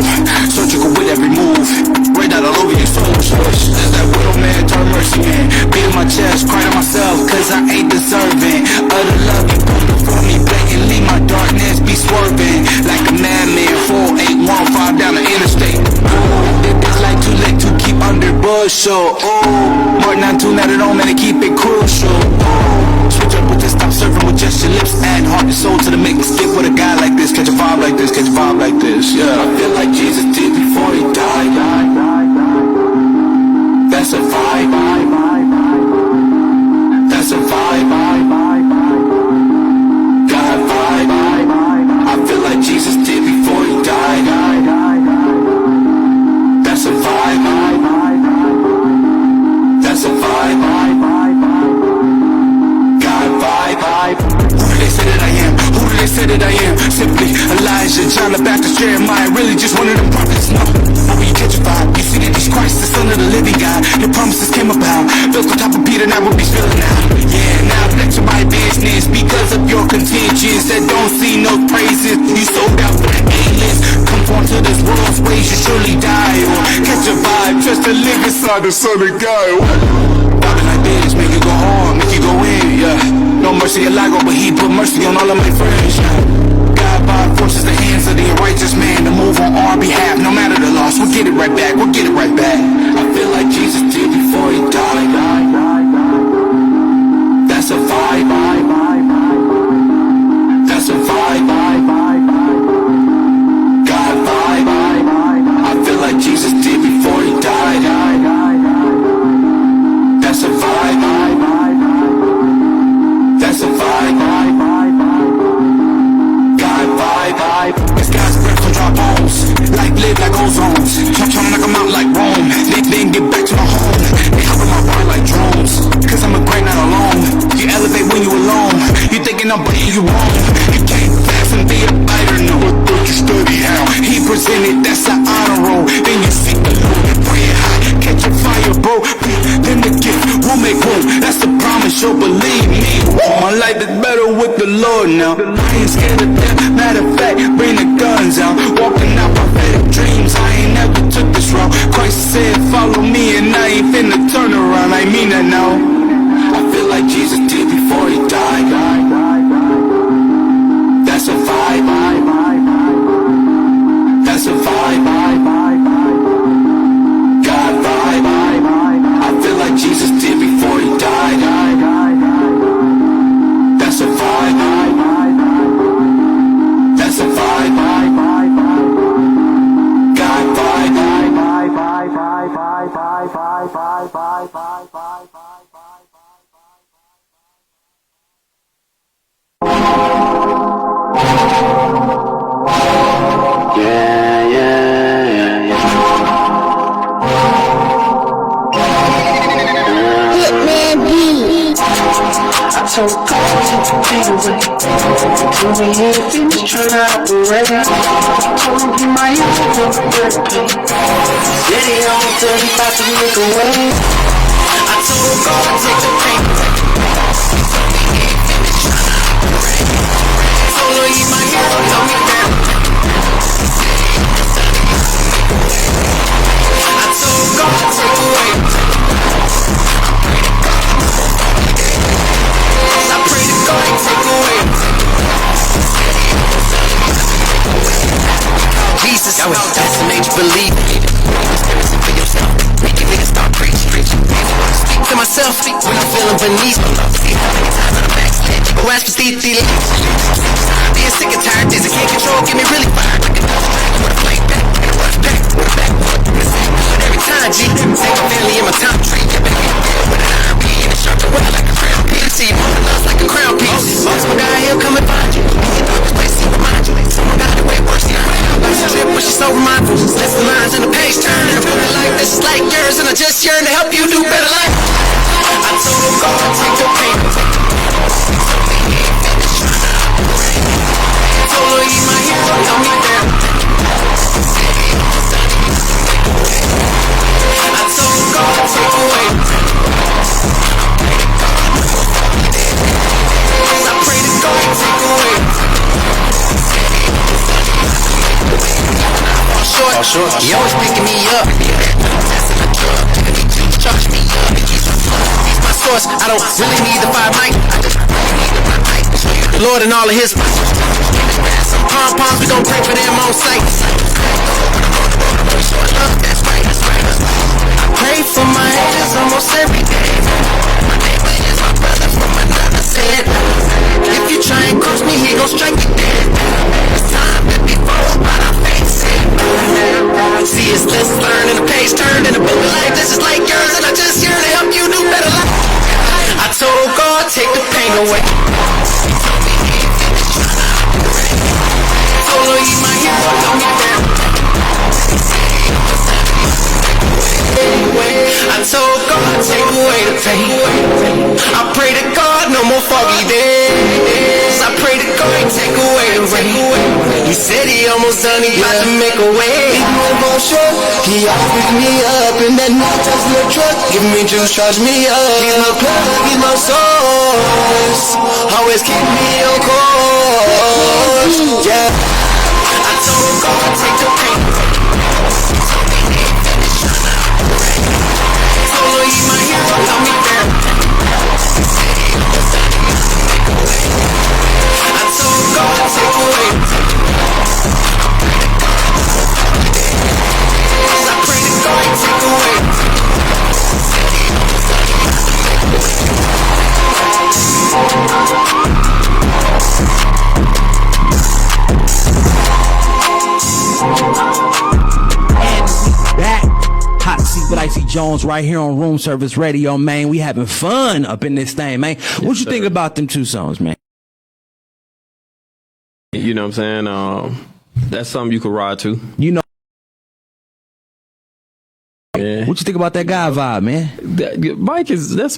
Surgical with every move. Right out all over your soul. There's that widow man, turn mercy man. Beating my chest, crying to myself, cause I ain't deserving of the love you put before me. Blatantly my darkness be swerving like a madman. 4815 down the interstate. It's like too late to keep under bushel. Mark 9-2, not at all, man, to keep it crucial. Switch up with this, stop serving with just your lips. Add heart and soul to the mix. Stick with a guy like this, catch a vibe like this, catch a vibe like this. Yeah, I feel like Jesus did before he died. That's a vibe. That's a vibe. God vibe. I feel like Jesus did before he died. That's a vibe. That's a vibe. God vibe. Who do they say that I am? Who do they say that I am? Simply Elijah, John the Baptist, Jeremiah. Really just one of them prophets. No, but when you catch a vibe, you see that he's Christ, the Son of the living God. Your promises came about. Built on top of Peter, now we'll be spilling out. Yeah, now back to my business. Because of your contingents that don't see no praises. You sold out for the A-list. Conform to this world's ways, you surely die. Or catch a vibe, just to live inside the Son of God. Vibing like this, make you go hard, make you go in, yeah. No mercy Alago, but he put mercy on all of my friends, yeah. God vibe forces the hands of the righteous man to move on our behalf. No matter the loss, we'll get it right back, we'll get it right back. I feel like Jesus did before he died. That's a vibe. That's a vibe. God vibe. I feel like Jesus did before he died. That's a vibe. That's a vibe. God vibe. It's God's breath to drop bones. Like live like ozones. Trying to knock them out like Rome. Then get back to my home. They hop in my bar like drones. Cause I'm a great not alone. You elevate when you alone. You thinking I'm putting you wrong. You can't fast and be a fighter. No, but you study how he presented. That's an honor roll. Then you seek the Lord and pray high. Catch a fire, bro. Then the gift will make room. That's the promise, you'll believe me. My life is better with the Lord now. I ain't scared of death. Matter of fact, bring the guns out. Walking out prophetic dreams. I ain't never took this route. Christ said, follow me, and I ain't finna turn around. I mean that now. I feel like Jesus did before he died. That's a vibe. That's a vibe. God vibe. I feel like Jesus did before he died. That's a vibe. That's a vibe. God vibe. So cold to be away. Over here, things trying to operate. Told me my youth was birthday. City on 35 to look away. I told God to take the pain away. Told me he ain't finished trying to operate. Told her he's my hero, told me that. I told God to take away. I pray to God and take away. Jesus, that's the major belief. Listen for yourself. Make your niggas start preaching. Speak to myself when I'm feeling beneath. See how many times I'm backslid. Go ask for Steve Thielen. Being sick and tired, this I can't control. Get me really fired. Like a dog with a flame back and a rush back with a backwood. But every time, G, take my family in my top tree. With an iron B and a sharp to wear like a crown piece. See you on the loves like a crown piece. Multiple guy, he'll come and find you. This place, he remind you. Someone got the way worse than around. Life's a trip, but she's so mindful. Left the lines in the page turn. In a building like this is like yours, and I just yearn to help sure. He always picking me up. Testing the drug. Charge me up. He's my source. I don't really need the 5 night. I just really need the 5 night. Lord and all of his some pom-poms, we gon' pray for them on sight. That's right. I pray for my haters almost every day. My neighbor is my brother from another set. If you try and cross me, he gon' strike you dead. It's time to be bold, but I face it. See, it's lessons learned and a page turned in a book of life. This is like yours, and I just here to help you do better life. I told God, take the pain away. He told me he ain't finished trying to operate. Told her he's my hero, told me that. I told God, take away the pain. I pray to God, no more foggy days. I pray to God, take away the rain. He said he almost done, he about to make a way. He motion, he always pick me up in that new Tesla truck. Give me juice, charge me up. He's my plug, he's my source. Always keep me on course. Yeah. I told God, take the pain. He's my hero, tell me that. I told God, take away. I pray to God, take away. But I see Jonez right here on Room Service Radio, man. We having fun up in this thing, man. What you think about them 2 songs, man? You know what I'm saying? That's something you could ride to. You know. Yeah. What you think about that guy vibe, man? Mike that's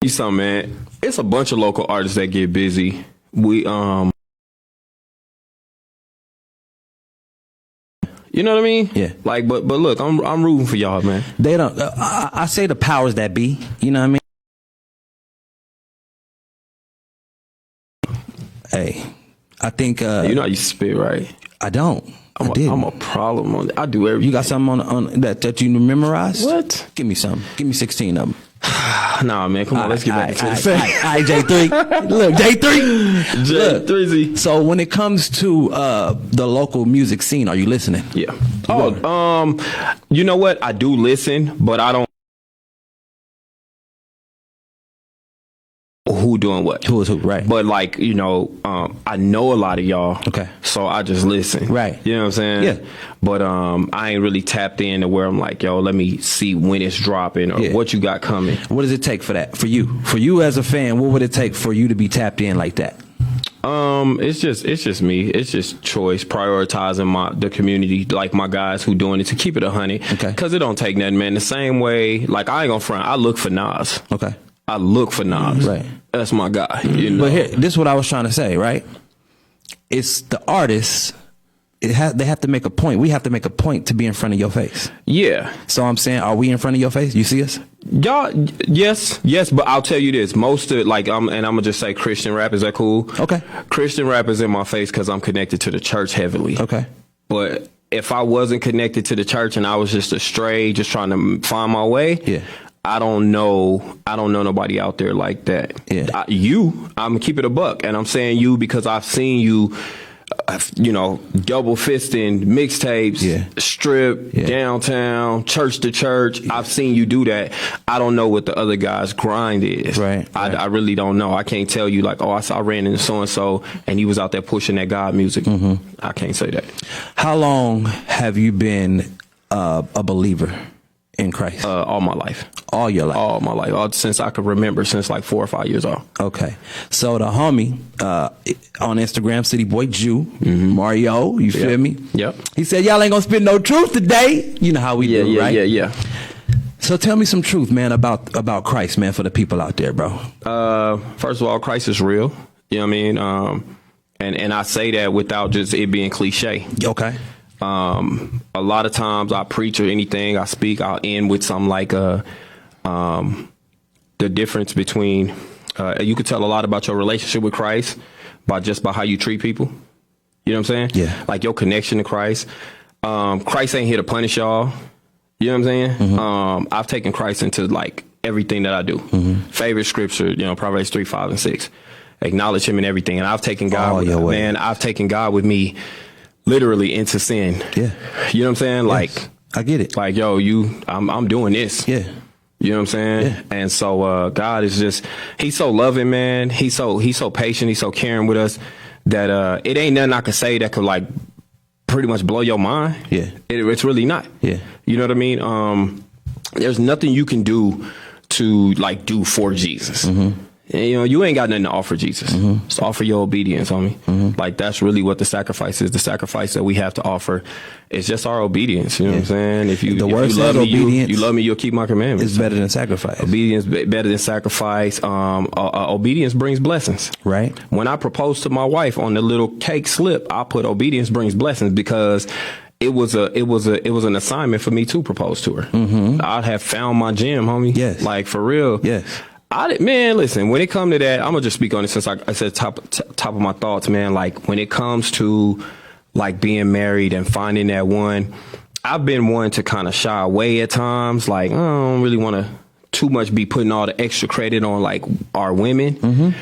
you something, man. It's a bunch of local artists that get busy. You know what I mean? Yeah. Like, but look, I'm rooting for y'all, man. They don't. I say the powers that be. You know what I mean? Hey, I think. You know how you spit, right? I don't. I'm a problem on that. I do everything. You got something on that you memorized? What? Give me some. Give me 16 of them. Nah, man, come on, let's get back to this. All right, J3. Look, J3. J3Z. So when it comes to the local music scene, are you listening? Yeah. You know what? I do listen, but I don't. Who doing what? Who is who, right. But like, you know, I know a lot of y'all. Okay. So I just listen. Right. You know what I'm saying? Yeah. But I ain't really tapped into where I'm like, yo, let me see when it's dropping or what you got coming. What does it take for that? For you as a fan, what would it take for you to be tapped in like that? It's just me. It's just choice, prioritizing the community, like my guys who doing it to keep it 100. Okay. Cause it don't take nothing, man. The same way, like I ain't gonna front. I look for Nas. Okay. I look for Nas. Right. That's my guy. You know? But here, this is what I was trying to say, right? It's the artists. They have to make a point. We have to make a point to be in front of your face. Yeah. So I'm saying, are we in front of your face? You see us? Y'all, yes, but I'll tell you this. Most of it, like, I'm gonna just say Christian rap. Is that cool? Okay. Christian rap is in my face because I'm connected to the church heavily. Okay. But if I wasn't connected to the church and I was just astray, just trying to find my way, yeah. I don't know nobody out there like that. Yeah. I'm gonna keep it a buck, and I'm saying you because I've seen you, double fisting mixtapes, strip, downtown, church to church. I've seen you do that. I don't know what the other guy's grind is. Right. I really don't know. I can't tell you like, I ran into so and so, and he was out there pushing that God music. Mm-hmm. I can't say that. How long have you been a believer in Christ? All my life. All your life? All my life. Since I could remember, since like 4 or 5 years old. Okay. So the homie on Instagram, City Boy Jew, Mario, you feel me? Yep. He said, y'all ain't gonna spit no truth today. You know how we do, right? Yeah. So tell me some truth, man, about Christ, man, for the people out there, bro. First of all, Christ is real. You know what I mean? And I say that without just it being cliche. Okay. A lot of times I preach or anything I speak, I'll end with something like the difference between you could tell a lot about your relationship with Christ by how you treat people. You know what I'm saying? Yeah. Like your connection to Christ. Christ ain't here to punish y'all. You know what I'm saying? I've taken Christ into like everything that I do. Favorite scripture, Proverbs 3, 5, and 6. Acknowledge him in everything. And I've taken God I've taken God with me literally into sin. Yeah. You know what I'm saying? Yes. Like, I get it. Like, yo, I'm doing this. Yeah. You know what I'm saying? Yeah. And so God is just, he's so loving, man. He's so patient. He's so caring with us that it ain't nothing I could say that could like pretty much blow your mind. Yeah. It's really not. Yeah. You know what I mean? There's nothing you can do to like do for Jesus. And, you ain't got nothing to offer Jesus. Just offer your obedience, homie. Like, that's really what the sacrifice is. The sacrifice that we have to offer is just our obedience. You know what I'm saying? If you love me, you love me, you'll keep my commandments. It's better than sacrifice. Obedience better than sacrifice. Obedience brings blessings. Right. When I proposed to my wife on the little cake slip, I put obedience brings blessings because it was an assignment for me to propose to her. I'd have found my gem, homie. Yes. Like, for real. Yes. Man, listen, when it come to that, I'm gonna just speak on it since I said top of my thoughts, man. Like, when it comes to like being married and finding that one, I've been one to kind of shy away at times. Like, I don't really want to too much be putting all the extra credit on like our women.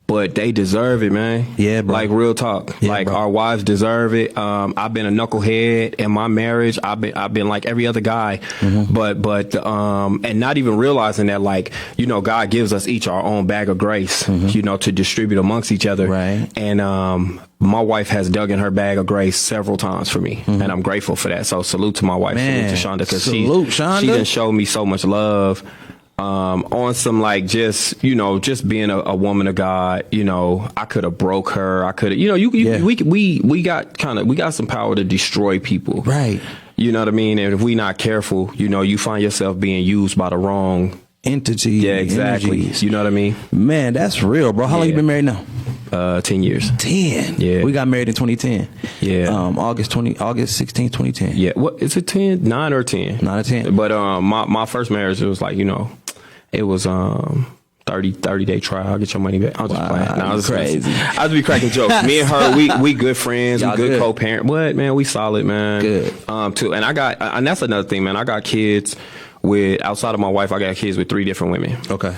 But they deserve it, man. Yeah, bro. Like, real talk. Yeah, like, bro. our wives deserve it. I've been a knucklehead in my marriage. I've been like every other guy, but and not even realizing that, like, God gives us each our own bag of grace, to distribute amongst each other. Right. And my wife has dug in her bag of grace several times for me, and I'm grateful for that. So salute to my wife, Man, salute to Shonda, because Shonda. she done showed me so much love. On some like just being a woman of God, I could have broke her. I could have, we got some power to destroy people. Right. You know what I mean? And if we not careful, you find yourself being used by the wrong entity. Yeah, exactly. Energies. You know what I mean? Man, that's real, bro. How long you been married now? 10 years. 10. Yeah. We got married in 2010. Yeah. August 16, 2010. Yeah. What is it? 10, 9 or 10? 9 or 10. But my first marriage, it was like, it was 30-day trial. I'll get your money back. I was just playing. No, I was crazy. I just be cracking jokes. Me and her, we good friends. Y'all we good good. co-parent. What, man? We solid, man. Good. Too. And and that's another thing, man. I got kids with, outside of my wife, I got kids with 3 different women. Okay.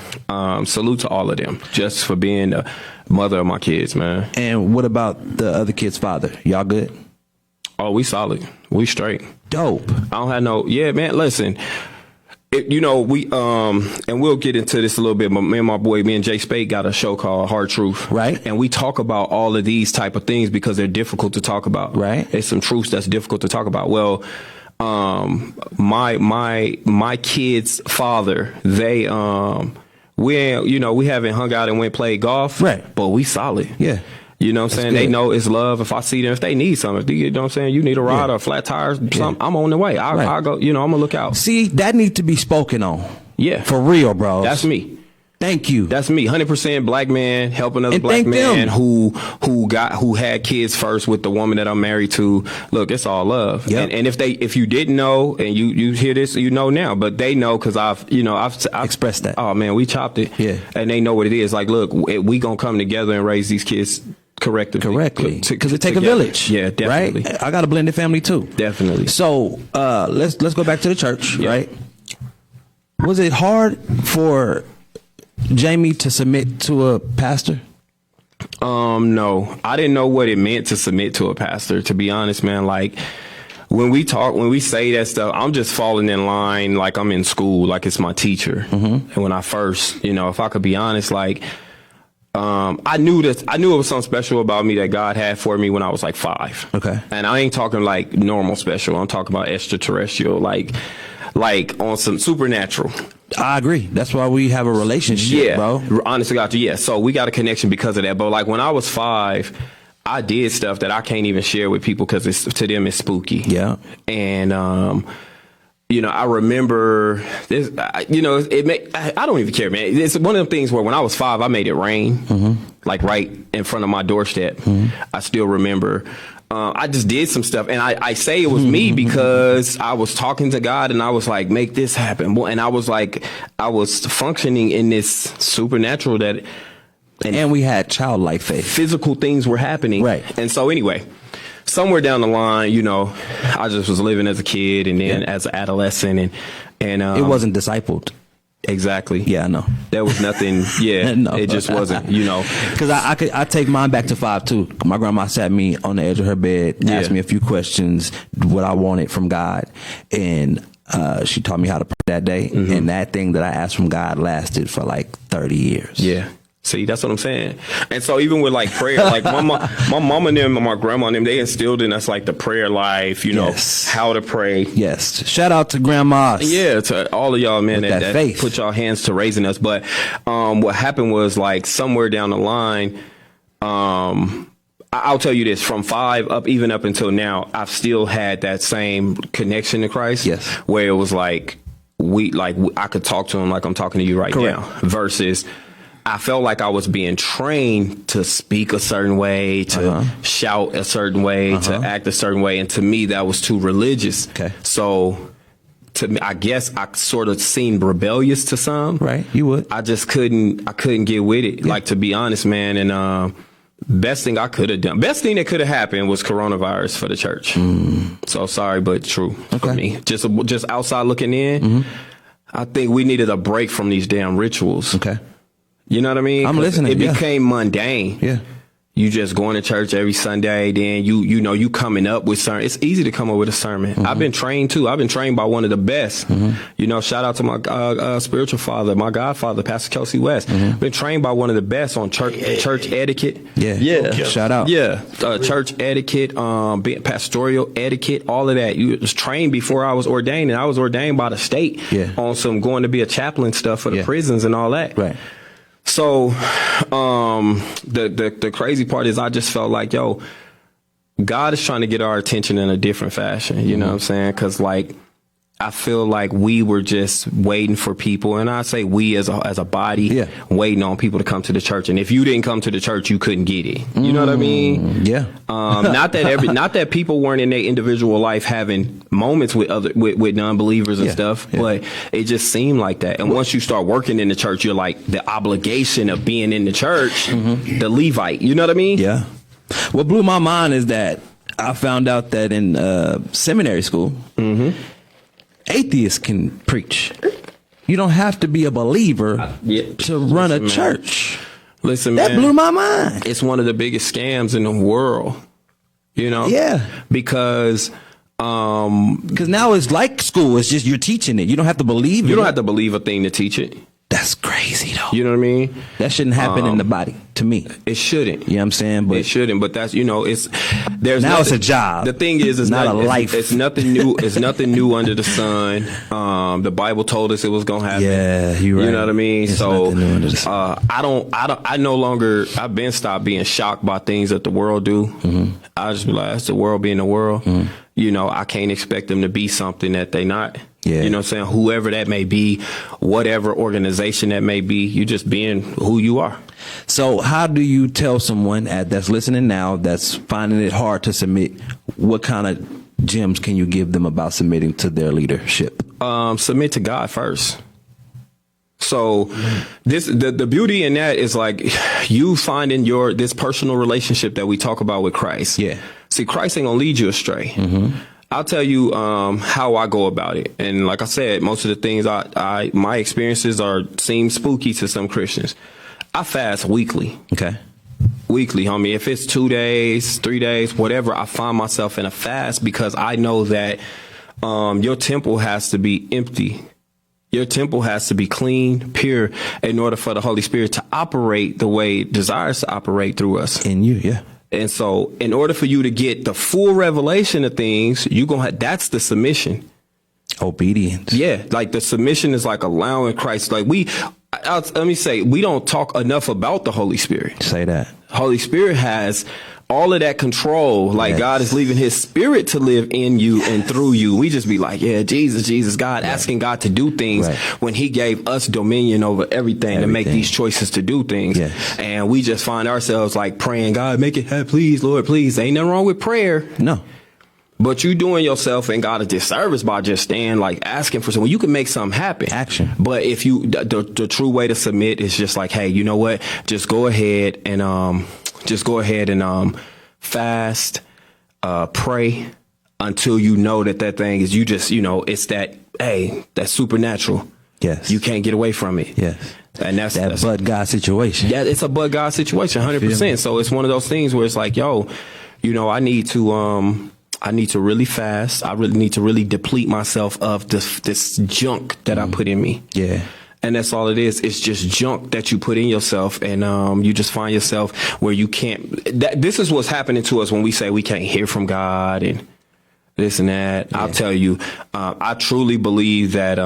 Salute to all of them just for being the mother of my kids, man. And what about the other kid's father? Y'all good? Oh, we solid. We straight. Dope. I don't have no, yeah, man, listen. We and we'll get into this a little bit, but me and Jay Spade got a show called Hard Truth. Right. And we talk about all of these type of things because they're difficult to talk about. Right. It's some truths that's difficult to talk about. Well, my kid's father, they, we haven't hung out and went play golf. Right. But we solid. Yeah. You know what I'm saying? They know it's love. If I see them, if they need something, you know what I'm saying? You need a rod or flat tires, something, I'm on the way. I'll go, I'm going to look out. See, that needs to be spoken on. Yeah. For real, bro. That's me. Thank you. That's me. 100% black man helping another black man who had kids first with the woman that I'm married to. Look, it's all love. Yep. And if you didn't know and you hear this, you know now, but they know because I've expressed that. Oh man, we chopped it. Yeah. And they know what it is. Like, look, we gonna come together and raise these kids correctly because it take a village. Yeah, definitely. Right? I got a blended family too. Definitely. So let's go back to the church. Right? Was it hard for Jammie to submit to a pastor? No, I didn't know what it meant to submit to a pastor, to be honest, man. Like, when we say that stuff, I'm just falling in line like I'm in school, like it's my teacher. And when I first, if I could be honest, like, I knew it was something special about me that God had for me when I was like 5. Okay. And I ain't talking like normal special. I'm talking about extraterrestrial, like on some supernatural. I agree. That's why we have a relationship, bro. Honestly, God, yeah. So we got a connection because of that. But like when I was 5, I did stuff that I can't even share with people because to them it's spooky. Yeah. And I remember this. I don't even care, man. It's one of the things where when I was 5, I made it rain, like right in front of my doorstep. I still remember. I just did some stuff, and I say it was me because I was talking to God, and I was like, "Make this happen," and I was functioning in this supernatural that, and we had childlike faith. Physical things were happening, right? And so anyway, somewhere down the line, you know, I just was living as a kid and then as an adolescent and it wasn't discipled. Exactly. Yeah, I know. There was nothing. Yeah, No. It just wasn't, you know. Because I take mine back to 5 too. My grandma sat me on the edge of her bed, asked me a few questions, what I wanted from God, and she taught me how to pray that day. And that thing that I asked from God lasted for like 30 years. Yeah. See, that's what I'm saying. And so even with like prayer, like my mom and them and my grandma and them, they instilled in us like the prayer life, you know, how to pray. Yes. Shout out to grandmas. Yeah, to all of y'all, man, that faith. put y'all hands to raising us. But what happened was like somewhere down the line, I'll tell you this, from 5 up, even up until now, I've still had that same connection to Christ. Yes. Where it was like, I could talk to him like I'm talking to you right now versus I felt like I was being trained to speak a certain way, to shout a certain way, to act a certain way. And to me, that was too religious. Okay. So to me, I guess I sort of seemed rebellious to some. Right. You would. I just couldn't get with it. Yeah. Like, to be honest, man. And, best thing I could have done, best thing that could have happened was coronavirus for the church. So sorry, but true for me. Just outside looking in, I think we needed a break from these damn rituals. Okay. You know what I mean? I'm listening. It became mundane. Yeah. You just going to church every Sunday, then you know, you coming up with sermon. It's easy to come up with a sermon. I've been trained too. I've been trained by one of the best. You know, shout out to my spiritual father, my godfather, Pastor Kelsey West. Been trained by one of the best on church etiquette. Yeah. Shout out. Yeah. Church etiquette, pastoral etiquette, all of that. You was trained before I was ordained, and I was ordained by the state on some going to be a chaplain stuff for the prisons and all that. Right. So, the crazy part is I just felt like, yo, God is trying to get our attention in a different fashion. You know what I'm saying? 'Cause like, I feel like we were just waiting for people, and I say we as a body, waiting on people to come to the church. And if you didn't come to the church, you couldn't get it. You know what I mean? Yeah. Not that people weren't in their individual life having moments with with non-believers and stuff, but it just seemed like that. And once you start working in the church, you're like the obligation of being in the church, the Levite. You know what I mean? Yeah. What blew my mind is that I found out that in seminary school, atheists can preach. You don't have to be a believer to run a church. Listen, that man, blew my mind. It's one of the biggest scams in the world. You know? Yeah. Because now it's like school. It's just you're teaching it. You don't have to believe it. You don't have to believe a thing to teach it. That's crazy, though. You know what I mean? That shouldn't happen in the body, to me. It shouldn't. You know what I'm saying? But it shouldn't. But that's, you know, it's a job. The thing is, it's not a life. It's nothing new. It's nothing new under the sun. The Bible told us it was gonna happen. Yeah, you're right. You know what I mean? It's so nothing new under the sun. I no longer. I've been stopped being shocked by things that the world do. I just be like, it's the world being the world. You know, I can't expect them to be something that they not. Yeah. You know what I'm saying? Whoever that may be, whatever organization that may be, you just being who you are. So how do you tell someone that's listening now that's finding it hard to submit, what kind of gems can you give them about submitting to their leadership? Submit to God first. So the beauty in that is like you finding this personal relationship that we talk about with Christ. Yeah. See, Christ ain't gonna lead you astray. I'll tell you how I go about it. And like I said, most of the things my experiences seem spooky to some Christians. I fast weekly. Okay. Weekly, homie. If it's 2 days, 3 days, whatever, I find myself in a fast because I know that your temple has to be empty. Your temple has to be clean, pure, in order for the Holy Spirit to operate the way it desires to operate through us. In you, yeah. And so in order for you to get the full revelation of things, that's the submission. Obedience. Yeah. Like the submission is like allowing Christ. Like let me say, we don't talk enough about the Holy Spirit. Say that. Holy Spirit has all of that control. Like God is leaving his spirit to live in you and through you. We just be like, yeah, Jesus, God, asking God to do things when he gave us dominion over everything to make these choices to do things. Yes. And we just find ourselves like praying, God, make it happen. Please, Lord, please. Ain't nothing wrong with prayer. No. But you doing yourself and God a disservice by just staying like asking for something. You can make something happen. Action. But if the true way to submit is just like, hey, you know what? Just go ahead and fast. pray until you know that thing is, you just, it's that's supernatural. Yes. You can't get away from it. Yes. And that's but God situation. Yeah, it's a but God situation, 100%. So it's one of those things where it's like, yo, I need to really fast. I really need to really deplete myself of this junk that I put in me. Yeah. And that's all it is. It's just junk that you put in yourself, and you just find yourself where you can't. This is what's happening to us when we say we can't hear from God and this and that. Yeah. I'll tell you, I truly believe that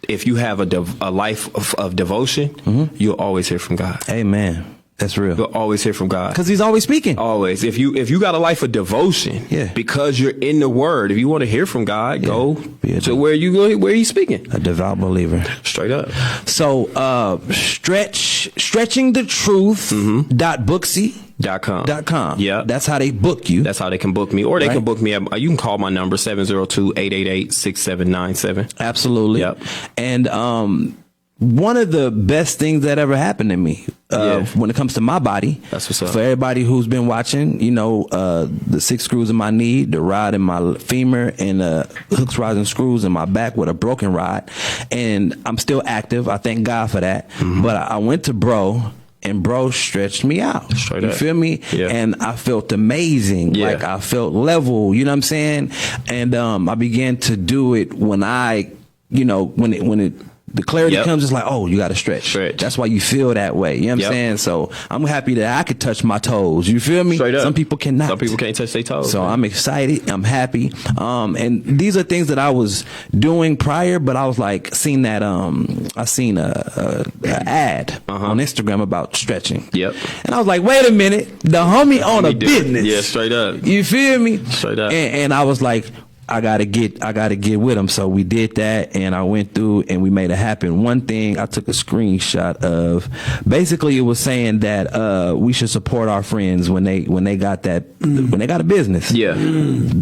if you have a life of devotion, you'll always hear from God. Amen. That's real. You'll always hear from God. Because he's always speaking. Always. If you got a life of devotion, because you're in the word, if you want to hear from God, go to where he's speaking. A devout believer. Straight up. So, stretchingthetruth.booksy.com. Yeah. That's how they book you. That's how they can book me. Or they can book me at, you can call my number, 702-888-6797. Absolutely. Yep. And, one of the best things that ever happened to me when it comes to my body. That's what's up. For everybody who's been watching, the 6 screws in my knee, the rod in my femur, and hooks, rods, and screws in my back with a broken rod. And I'm still active. I thank God for that. Mm-hmm. But I went to bro. And bro stretched me out. Straight you up. feel me? Yeah. And I felt amazing. Yeah. Like I felt level, you know what I'm saying? And I began to do it when the clarity comes, it's like, oh, you got to stretch. That's why you feel that way. You know what I'm saying? So I'm happy that I could touch my toes. You feel me? Straight up. Some people cannot. Some people can't touch their toes. So I'm excited. I'm happy. And these are things that I was doing prior, but I was like, seen that, I seen a ad on Instagram about stretching. Yep. And I was like, wait a minute. The homie on a business. Yeah, straight up. You feel me? Straight up. And I was like, I gotta get with him. So we did that, and I went through and we made it happen. One thing I took a screenshot of, basically it was saying that we should support our friends when they got a business. Yeah.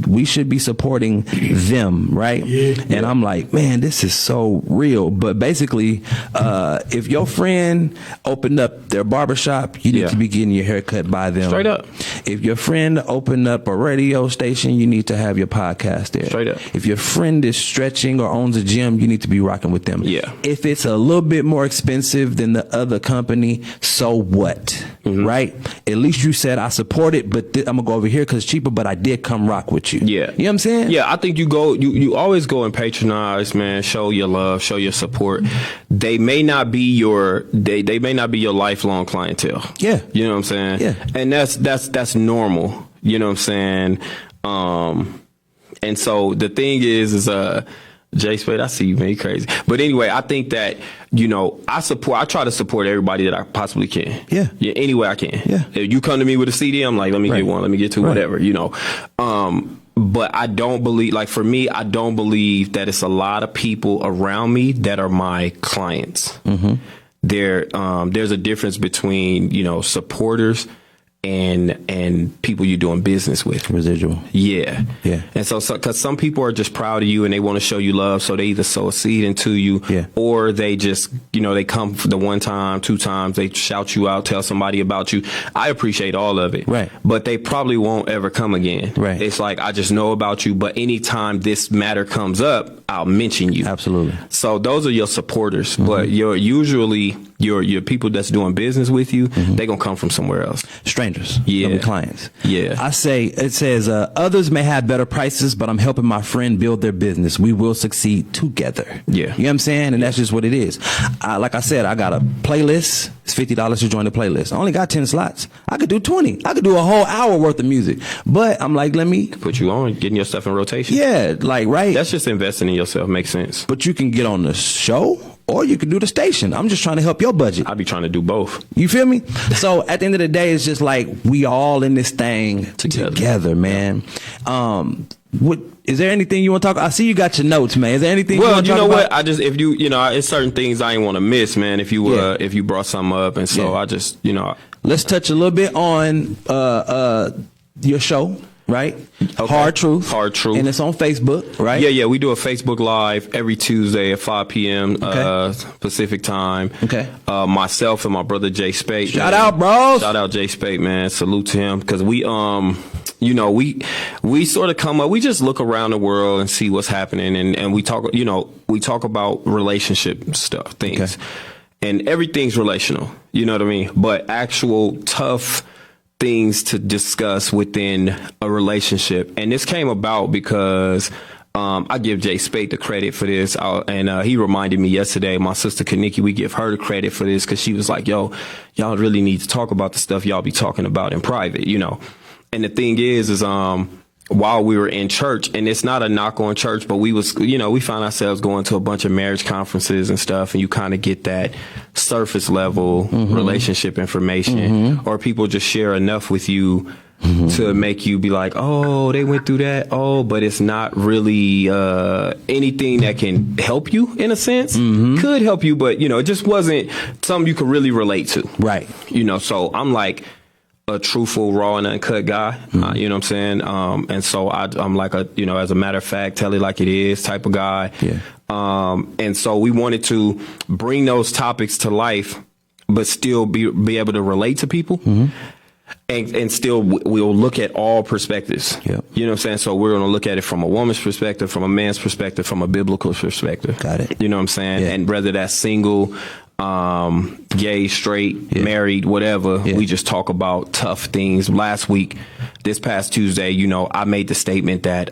We should be supporting them, right? Yeah. And I'm like, man, this is so real. But basically, if your friend opened up their barbershop, you need to be getting your hair cut by them. Straight up. If your friend opened up a radio station, you need to have your podcast there. Straight up. If your friend is stretching or owns a gym, you need to be rocking with them. Yeah. If it's a little bit more expensive than the other company, so what? Right? At least you said, I support it, but I'm gonna go over here because it's cheaper, but I did come rock with you. Yeah. You know what I'm saying? Yeah, I think you always go and patronize, man, show your love, show your support. They may not be your lifelong clientele. Yeah. You know what I'm saying? Yeah. And that's normal. You know what I'm saying? And so the thing is Jay Spade, I see you, man, you crazy. But anyway, I think that, I try to support everybody that I possibly can. Yeah. Any way I can. Yeah. If you come to me with a CD, I'm like, let me get one, let me get two, whatever, But I don't believe, like for me, I don't believe that it's a lot of people around me that are my clients. Mm-hmm. There's a difference between, supporters and people you're doing business with. Residual. Yeah. Yeah. And so because some people are just proud of you and they want to show you love, so they either sow a seed into you, or they just, they come for the 1 time, 2 times, they shout you out, tell somebody about you. I appreciate all of it. Right. But they probably won't ever come again. Right. It's like, I just know about you, but anytime this matter comes up, I'll mention you. Absolutely. So those are your supporters, but your people that's doing business with you, they gonna come from somewhere else. Strangers. Yeah. Clients. Yeah. It says, others may have better prices, but I'm helping my friend build their business. We will succeed together. Yeah. You know what I'm saying? And that's just what it is. Like I said, I got a playlist. It's $50 to join the playlist. I only got 10 slots. I could do 20. I could do a whole hour worth of music. But I'm like, let me put you on, getting your stuff in rotation. Yeah. Like, right. That's just investing in yourself. Makes sense. But you can get on the show, or you can do the station. I'm just trying to help your budget. I be trying to do both. You feel me? So at the end of the day, it's just like we all in this thing together, man. What is there anything you want to talk? I see you got your notes, man. Is there anything? Well, you know what? I just it's certain things I ain't want to miss, man. If you brought something up, and so I just let's touch a little bit on your show. Right? Okay. Hard Truth. And it's on Facebook, right? Yeah. We do a Facebook Live every Tuesday at 5 p.m. Pacific time. Okay. Myself and my brother Jay Spade. Shout out, bros. Shout out Jay Spade, man. Salute to him. Because we you know, we sort of come up, we just look around the world and see what's happening. And we talk, you know, we talk about relationship stuff, things. Okay. And everything's relational, you know what I mean? But actual tough things to discuss within a relationship. And this came about because I give Jay Spate the credit for this. And he reminded me yesterday, my sister Kaniki, we give her the credit for this because she was like, yo, y'all really need to talk about the stuff y'all be talking about in private, you know? And the thing is while we were in church, and it's not a knock on church, but we was, you know, we found ourselves going to a bunch of marriage conferences and stuff, and you kind of get that surface level relationship information, or people just share enough with you to make you be like, oh, they went through that. Oh, but it's not really anything that can help you in a sense. Could help you, but, you know, it just wasn't something you could really relate to. Right. You know, so I'm like a truthful, raw and uncut guy, you know what I'm saying? And so I'm like a, you know, as a matter of fact, tell it like it is type of guy. Yeah. And so we wanted to bring those topics to life, but still be able to relate to people. And still we'll look at all perspectives. Yep. You know what I'm saying? So we're going to look at it from a woman's perspective, from a man's perspective, from a biblical perspective. Got it. You know what I'm saying? Yeah. And whether that's single, gay, straight, married, whatever, we just talk about tough things. This past Tuesday, you know, I made the statement that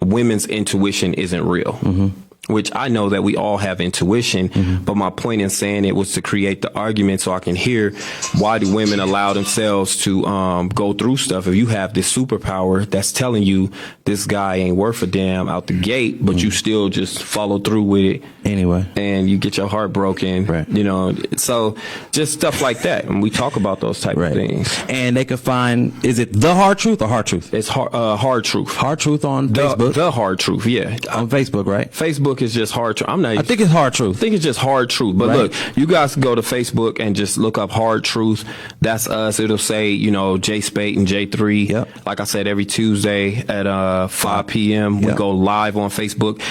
women's intuition isn't real. Which I know that we all have intuition, but my point in saying it was to create the argument so I can hear, why do women allow themselves to go through stuff? If you have this superpower that's telling you this guy ain't worth a damn out the gate, but you still just follow through with it anyway, and you get your heart broken, right? You know, so just stuff like that, and we talk about those type of things. And they can find, is it The Hard Truth or Hard Truth? It's Hard Truth. Hard Truth on Facebook. The Hard Truth, yeah, on Facebook, right? Facebook is just Hard Truth. I think it's Hard Truth. I think it's just Hard Truth. But look, you guys can go to Facebook and just look up Hard Truth. That's us. It'll say, you know, Jay Spate and J3. Yep. Like I said, every Tuesday at 5 p.m. we go live on Facebook.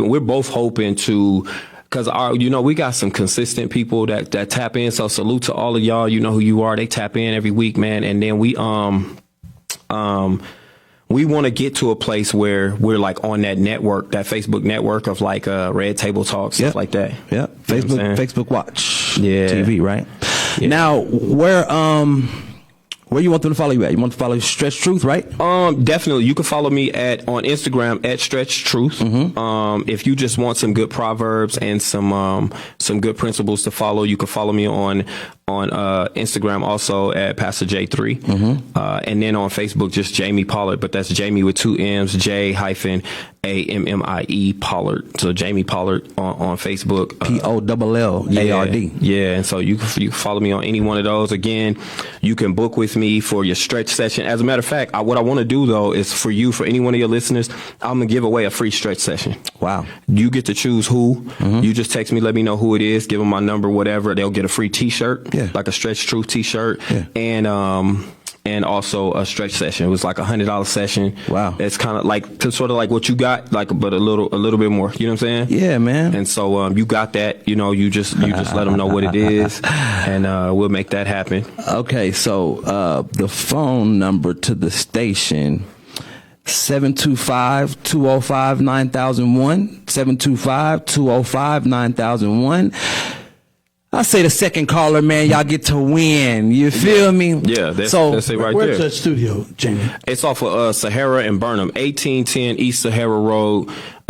We're both hoping to, because you know, we got some consistent people that tap in. So salute to all of y'all. You know who you are. They tap in every week, man. And then we want to get to a place where we're like on that network, that Facebook network of like Red Table Talk, stuff like that. Yeah. Facebook Watch. Yeah. TV, right? Yeah. Now, where you want them to follow you at? You want to follow Stretch Truth, right? Definitely. You can follow me on Instagram at Stretch Truth. If you just want some good proverbs and some good principles to follow, you can follow me on Instagram also at Pastor J3. And then on Facebook, just Jammie Pollard, but that's Jammie with 2 M's, J-AMMIE Pollard. So Jammie Pollard on Facebook. Pollard. Yeah. And so you can follow me on any one of those. Again, you can book with me for your stretch session. As a matter of fact, what I want to do though is for any one of your listeners, I'm going to give away a free stretch session. Wow. You get to choose who. You just text me, let me know who it is, give them my number, whatever. They'll get a free t-shirt. Yeah. Like a Stretch Truth t-shirt. Yeah. And also a stretch session. It was like $100 session. Wow. It's kind of like sort of like what you got, like, but a little bit more. You know what I'm saying? Yeah, man. And so you got that. You know, you just let them know what it is, and we'll make that happen. Okay, so the phone number to the station. 725-205-9001. 725-205-9001. I say the second caller, man, y'all get to win. You feel me? Yeah, that's it right where's there. That studio, Jammie? It's off of Sahara and Burnham, 1810 East Sahara Road,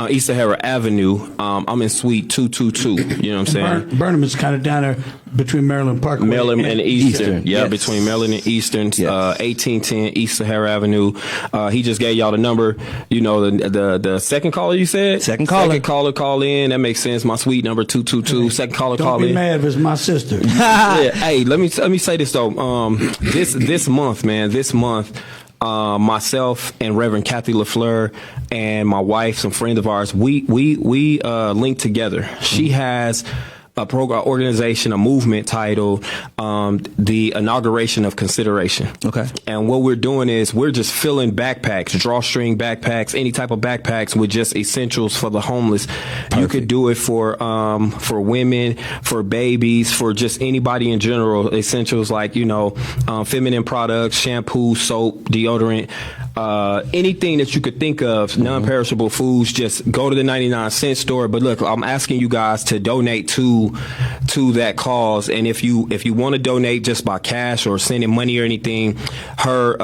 East Sahara Avenue. I'm in Suite 222. You know what I'm saying? Burnham is kind of down there between Maryland Parkway. Maryland and Eastern. Yeah, yes. Between Maryland and Eastern. Yes. 1810 East Sahara Avenue. He just gave y'all the number. You know, the second caller you said? Second caller call in. That makes sense. My suite number 222. Second caller call in. Don't be mad if it's my sister. Yeah, hey, let me say this though. This month, myself and Reverend Kathy LaFleur and my wife, some friends of ours, we linked together. She has organization, a movement titled the Inauguration of Consideration. Okay. And what we're doing is we're just filling backpacks, drawstring backpacks, any type of backpacks with just essentials for the homeless. Perfect. You could do it for women, for babies, for just anybody in general. Essentials like, feminine products, shampoo, soap, deodorant, anything that you could think of, non-perishable foods. Just go to the 99-cent store. But look, I'm asking you guys to donate to that cause. And if you want to donate just by cash or sending money or anything, her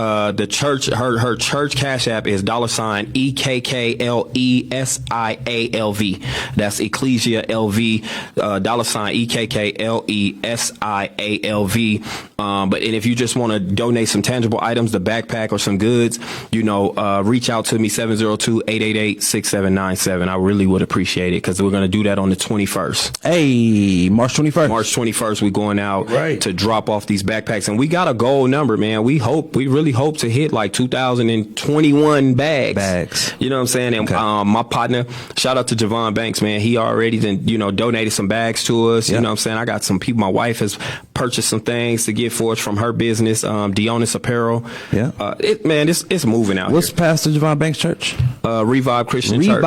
church cash app is $EKKLESIALV. That's Ecclesia LV, $EKKLESIALV. But if you just want to donate some tangible items, the backpack or some goods, reach out to me, 702-888-6797. I really would appreciate it, because we're going to do that on the 21st. Hey, March 21st. March 21st, we're going out to drop off these backpacks. And we got a goal number, man. We really hope to hit like 2,021 bags. You know what I'm saying? And my partner, shout out to Javon Banks, man. He already donated some bags to us. You know what I'm saying? I got some people. My wife has purchased some things to get for us from her business, Jonez Apparel. Yeah. It's moving out. What's Pastor Javon Banks' church? Revive Christian Church.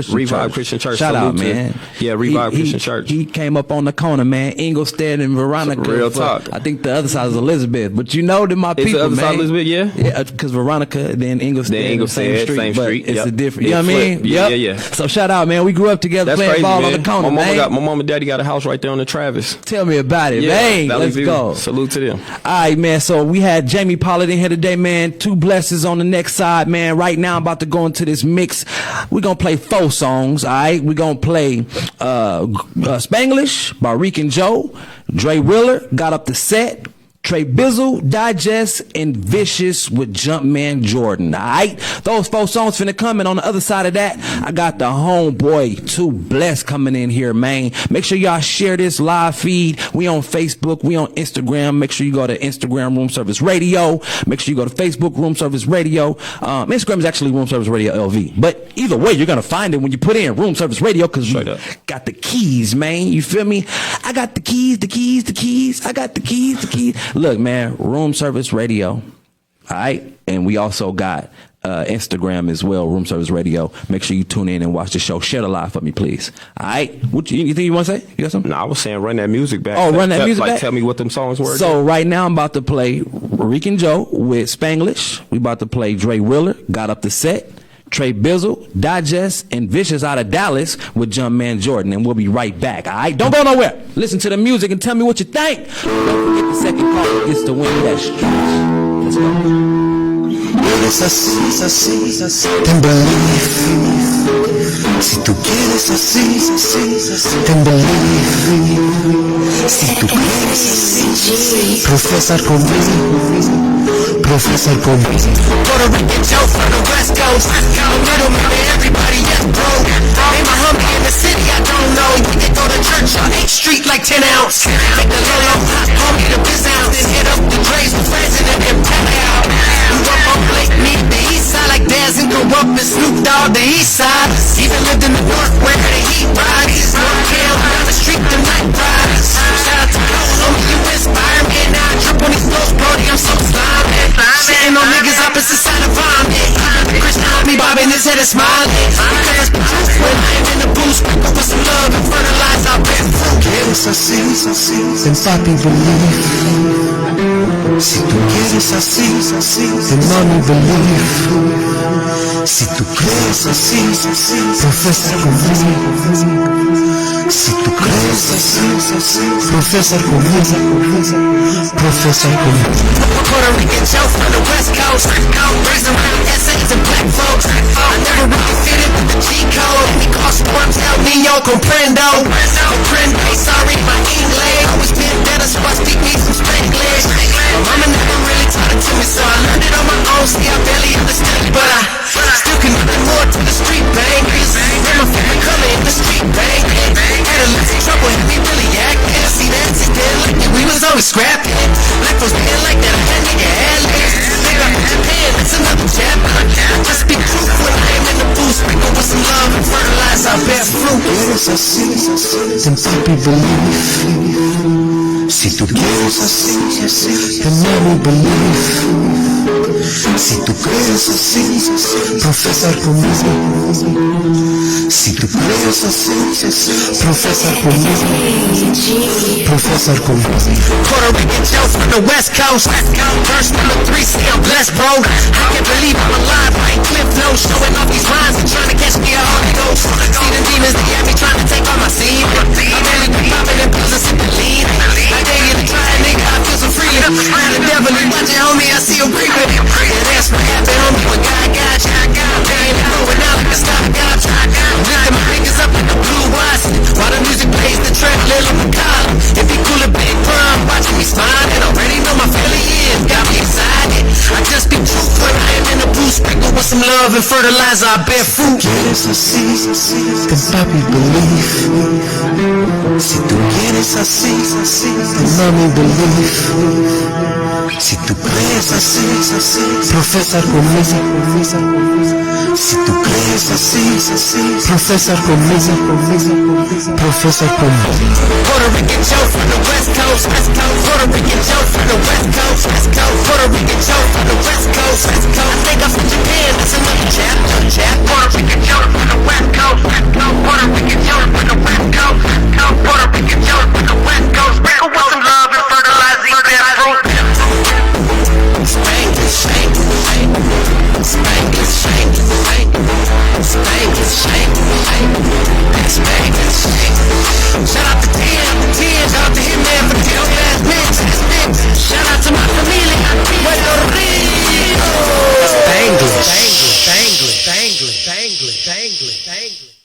Revive Christian Church. Shout out, man. Revive Christian Church. He came up on the corner, man. Inglestead and Veronica. Real talk. I think the other side is Elizabeth, but that my people, the other man. side Elizabeth, yeah? Yeah, because Veronica, then Inglestead, same street. It's a different, you know what I mean? Yeah. So shout out, man. We grew up together. That's playing crazy, ball man. on the corner, my mom and daddy got a house right there on the Travis. Tell me about it, man. Let's go. Salute to them. All right, man. So we had Jammie Pollard in here today, man. 2 blessings on the next side, man. Right now, I'm about to go into this mix. We're going to play 4 songs, all right? We're going to play Spanglish by Reek and Joe. Dre Willer got up the set. Trey Bizzle, Digest, and Vicious with Jumpman Jordan. All right, those 4 songs finna come. And on the other side of that, I got the homeboy 2 Bless coming in here, man. Make sure y'all share this live feed. We on Facebook, we on Instagram. Make sure you go to Instagram Room Service Radio. Make sure you go to Facebook Room Service Radio. Instagram is actually Room Service Radio LV. But either way, you're gonna find it when you put in Room Service Radio, because we got the keys, man. You feel me? I got the keys. I got the keys. Look, man, Room Service Radio. All right. And we also got Instagram as well, Room Service Radio. Make sure you tune in and watch the show. Share the live for me, please. All right. What you think you want to say? You got something? No, I was saying run that music back. Oh, run that music back? Tell me what them songs were. So right now I'm about to play Reek and Joe with Spanglish. We about to play Dre Willer, Got Up the Set. Trey Bizzle, Digest, and Vicious out of Dallas with Jumpman Jordan. And we'll be right back, all right? Don't go nowhere. Listen to the music and tell me what you think. Don't forget the second call gets to win that stretch. Let's go. Eres así, ten belief. Si tú quieres así, ten belief. Si tú quieres así, profesar conmigo. Puerto Rican Joe from the West Coast. Little man, everybody is broke. Ain't my homie in the city, I don't know. We can go to church on 8th Street like 10 ounce. Take the Lolo, homie the biz out, then hit up the Dre's with friends and then tap out. You up on Blake, meet the east side like Daz and go up and Snoop Dogg the east side. Even lived in the north where the heat rises. North Cal, down the street, the night riders. Shout out to Cole, homie, you inspire me. And now I trip on these flows, Brody, I'm so slimy. Sitting on niggas opposite side of vomit. Chris on me, bobbing his head and smiling. Because the truth when I am in the booth, sprinkle with some love and fertilize our best fruit. Quieres así, ten papi believe. Si tú quieres así, ten mommy believe. Si tú crees así, profesa conmigo. Si tú crees así, profesa conmigo. Profesa conmigo. Puerto Rican Joe from the West Coast. Raised around essays and black folks. I never really fit in with the G code. Mi cosa one tell me yo comprendo. Sorry, my English. Always been better, so I speak me some Spanglish. My mama never really taught it to me, so I learned it on my own. See, I barely understood it, but I still connect more to the street bangers. Where my family coming in the street bang. Had a little trouble, had me really acting. See, that's it, then like we was always scrapping. Life was being like that, I had nigga ad-libs. They got me Japan, that's another chapter. I just speak truth when I am in the booth. Sprinkle with some love and fertilize our best fruit. quieres así, ten papi believe. Si tú quieres así, ten mami believe. Si tú crees así, profesa conmigo. Si tú crees así, profesa conmigo. Profesa conmigo. Puerto Rican Joe from the West Coast. Verse number 3, still blessed, bro. I can't believe I'm alive. I ain't cliff notes, showing off these rhymes and trying to catch me a Holy Ghost. See the demons, they got me trying to take all my seed. I'm really popping and pills and sipping lean. I dare you to try it, nigga. I feel so free. The devil is watching, homie. I see him creeping. Yeah, that's what happened, homie. When God got you, there ain't no going out like a stop got you. I'm lifting my fingers up like the blue Watson. While the music plays the track, Lil' McCollum. If he cool a big crumb, watching me smiling. Already know my family is, got me excited. I just be truthful, I am in the blue, sprinkle with some love and fertilizer, I bear fruit. Quieres así, ten papi believe. Si tú quieres así, ten mami believe. Si tú crees así, profesa conmigo. Si tú crees así, profesa conmigo. Profesa conmigo. Puerto Rican Joe from the West Coast. Puerto Rican Joe from the West Coast. Puerto Rican Joe from the West Coast. I think I'm from Japan, that's another chap. Puerto Rican Joe from the West Coast. Puerto Rican Joe from the West Coast. Puerto Rican Joe from the West Coast. Sprinkle with some love and fertilize these damn fruit. Spanglish, Spanglish, Spanglish, Spanglish, Spanglish. Shout out to 10, shout out to him, man, for the dope ass mix. Shout out to my familia, Puerto Rico. Spanglish, Spanglish, Spanglish, Spanglish, Spanglish, Spanglish.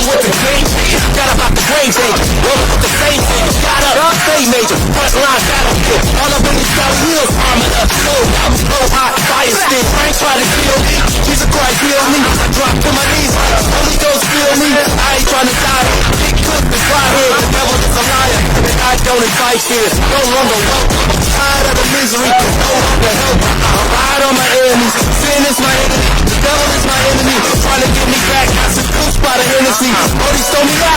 With the game changer, got about the brain changer. Roll with the same thing, got up, stay major. Front line battlefield, all up in these got wheels, armored up, sold out, low hot, fire stick. Frank try to kill me, Jesus Christ heal me. I drop to my knees, Holy Ghost feel me. I ain't trying to die, big cook is right here. The devil is a liar, and I don't invite fear. No longer welcome, I'm tired of the misery, no longer help. I'm hard on my enemies, sin is my enemy. The devil is my enemy, trying to get me back. I seduced by the Hennessy. Brody stole me out.